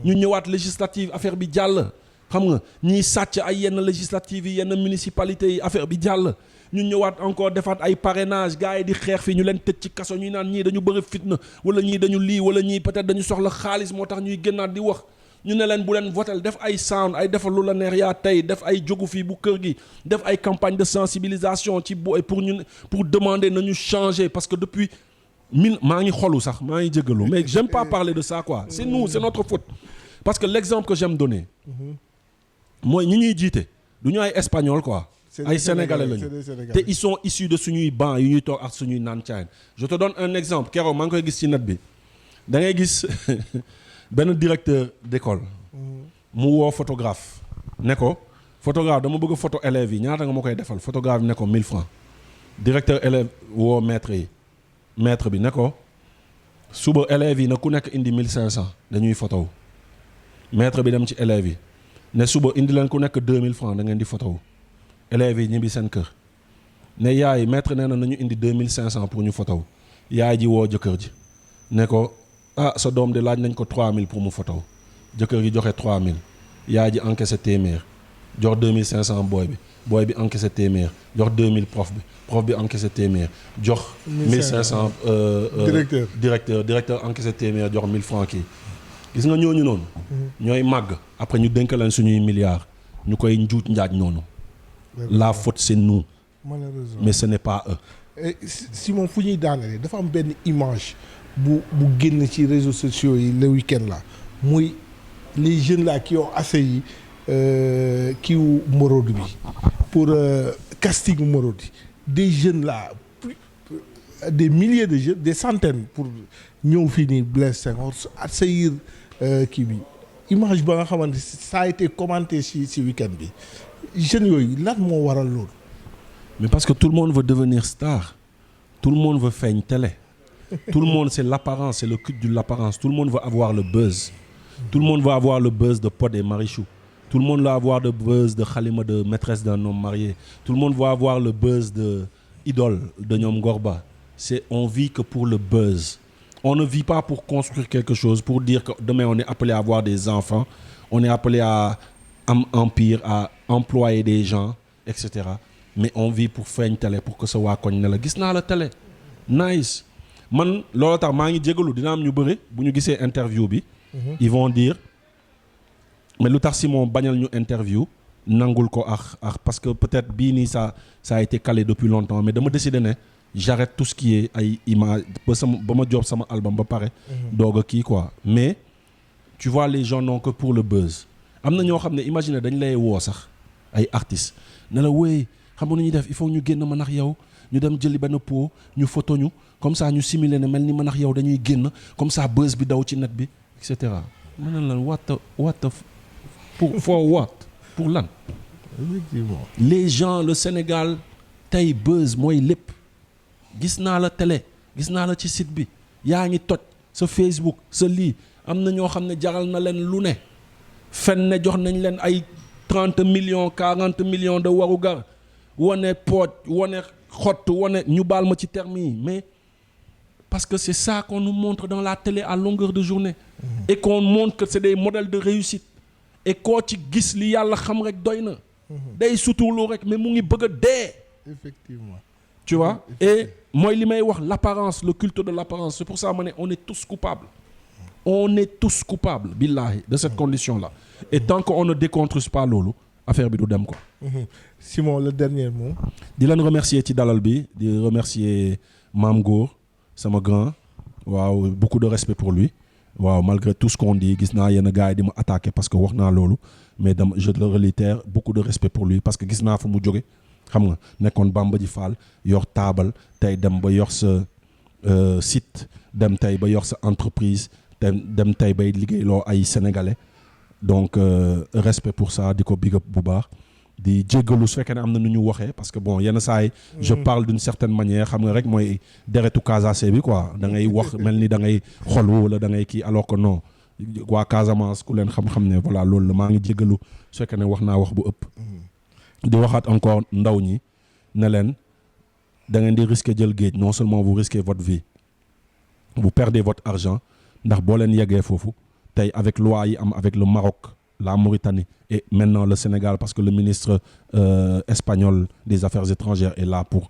ñu ñëwaat législative affaire bi jàll. xam nga ñiy sàcc ay yenn législatives yi yenn municipalités yi affaire bi jàll. ñu ñëwaat encore defaat ay parrainage gars yi di xeex fii ñu leen tëj ci kaso ñuy naan ñii dañu bëri fitna wala ñii dañu lii wala ñii peut-être dañu soxla xaalis moo tax ñuy génnaat di wax ñu ne leen bu leen votel def ay sound ay defal lu la neex yaa tey def ay jógu fii bu kër gi def ay campagne de sensibilisation ci pour demander nañu changer parce que depuis maa ngi xolu sax maa ngi jégalu mais j'aime pas parler de ça quoi c'est nous c'est notre faute parce que l'exemple que j'aime donner mooy ñi ñuy jiite du ñu ay espagnol quoi ay sénégalais lañu te ils sont issus de suñuy banc yu ñuy toog ak suñuy naan caay je te donne un exemple keroog maa ngi koy gis ci net bi da ngay gis benn directeur d'école mu woo photographe ne ko photographe dama bëgg photo élèves yi ñaata nga ma koy defal photographe bi ne ko 1000 francs directeur élève woo maître bi ne ko suba élèves yi na ku nekk indi 1500 dañuy photo maître bi dem ci élèves yi ne suba indi leen ku nekk 2000 francs da ngeen di photo élèves yi ñibbi seen kër ne yaay maître nee na nañu indi 2500 pour ñu photo yaay ji woo jëkkër ji ne ko sa doom de laaj nañ ko 3000 pour mu photo jëkkër gi joxe 3000 yaay ji encaissé téeméer jox 2500 booy bi encaissé téeméer jox 2000 prof bi encaissé téeméer jox 1500 directeur encaissé téeméer jox 1000 francs kii gis nga ñooñu noonu ñooy màgg après ñu dénk leen suñuy milliards ñu koy njuuj njaaj noonu la faute c'est nous malheureusement mais ce n'est pas eux. Simon fu ñuy daanale dafa am benn image bu génn ci réseaux sociaux yi le week-end là muy les jeunes là qui ont assailli kiiwu Marodi bi pour casting Marodi des jeunes là des milliers de jeunes des centaines pour ñëw fii nii Blaise Senghor assaillir kii bi image ba nga xamante ça a été commenté ci week-end bi jeunes yooyu lan moo waral loolu. Mais parce que tout le monde veut devenir star. Tout le monde veut faire une télé. Tout le monde, c'est l'apparence, c'est le culte de l'apparence. Tout le monde veut avoir le buzz. Tout le monde veut avoir le buzz de Pod et Marichou. Tout le monde veut avoir le buzz de Khalima, de maîtresse d'un homme marié. Tout le monde veut avoir le buzz de Idole, de Nyom Gorba. On vit que pour le buzz. On ne vit pas pour construire quelque chose, pour dire que demain on est appelé à avoir des enfants, on est appelé à empire, à employer des gens, etc. Mais on vit pour faire une télé pour que ça waa koñ ne la gis naa la télé nice man loolu tax maa ngi jégalu dina am ñu bëri bu ñu gisee interview bi ils vont dire mais lu tax Simon bañal ñu interview nangul ko ak parce que peut-être bii nii ça a été calé depuis longtemps mais dama décidé ne j'arrête tout ce qui est ay image ba ma job sama album ba pare doog a kii quoi mais tu vois les gens n'ont que pour le buzz am na ñoo xam ne imagine dañ lay woo sax ay artistes ne la wéy xam nga nu ñuy def il faut ñu génn man ak yow ñu dem jëli benn pot ñu photo ñu comme ça ñu simuler ne mel ni man ak yow dañuy génn comme ça buzz bi daw ci net bi et cetera. ma ne la pour lan. Effectivement. Les gens le Sénégal tey buzz mooy lépp gis naa la télé gis naa la ci site bi yaa ngi toj sa Facebook sa lii am na ñoo xam ne jaral na leen lu ne fen ne jox nañ leen ay 30 millions 40 millions de warugar. wane pooj wane xott wane ñu baal ma ci terme yi mais parce que c'est ça qu'on nous montre dans la télé à longueur de journée et qu'on montre que c'est des modèles de réussite et koo ci gis li yàlla xam rek doy na day suturlu rek mais mu ngi bëgg a dee effectivement tu vois et mooy li may wax l'apparence le culte de l'apparence c'est pour ça ma ne on est tous coupables billahi de cette condition là et tant qu'on ne déconstruise pas loolu affaire bi du dem quoi. Simon le dernier mot. di leen remercier ci dalal bi di remercier Mame Goor sama grand waaw beaucoup de respect pour lui waaw malgré tout ce qu'on dit gis naa yenn gars yi di ma attaquer parce que wax naa loolu mais je le réitère beaucoup de respect pour lui parce que gis naa fu mu jóge xam nga nekkoon Bamba ji Fall yor taabal tey dem ba yor sa site dem tey ba yor sa entreprise dem tey bay liggéeyloo ay sénégalais. Donc respect pour ça di ko big up bu baax di jéggalu su fekkee ne am na nu ñu waxee parce que bon yenn saa yi je parle d'une certaine manière xam nga rek mooy deretu Casamance bi quoi da ngay wax mel ni da ngay xolu wala da ngay kii alors que non waa Casamance ku leen xam-xam ne voilà loolu la maa ngi jéggalu su fekkee ne wax naa wax bu ëpp di waxaat encore ndaw ñi ne leen da ngeen di risquer jël géej non seulement vous risquez votre vie vous perdez votre argent ndax boo leen yeggee foofu tey avec loi yi am avec le Maroc la Mauritanie et maintenant le Sénégal parce que le ministre espagnol des affaires étrangères est là pour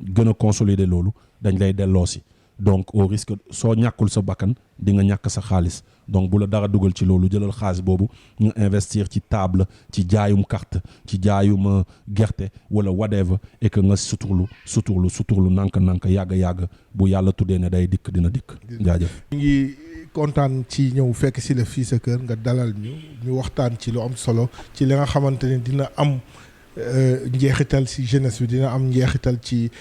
gën a consolider loolu dañ lay delloosi donc au risque soo ñàkkul sa bakkan di nga ñàkk sa xaalis donc bu la dara dugal ci loolu jëlal xaalis boobu nga investir ci table ci jaayum carte ci jaayum gerte wala whatever et que nga suturlu nank yàgg bu yàlla tuddee ne day dikk dina dikk jaajëf kontaan ci ñëw fekk si la fii sa kër nga dalal ñu waxtaan ci lu am solo ci li nga xamante ne dina am njeexital ci jeunesse bi dina am njeexital ci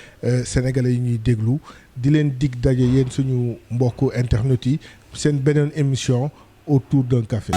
sénégalais yi ñuy déglu di leen dig daje yéen suñu mbokku internet yi seen beneen émission autour d'un café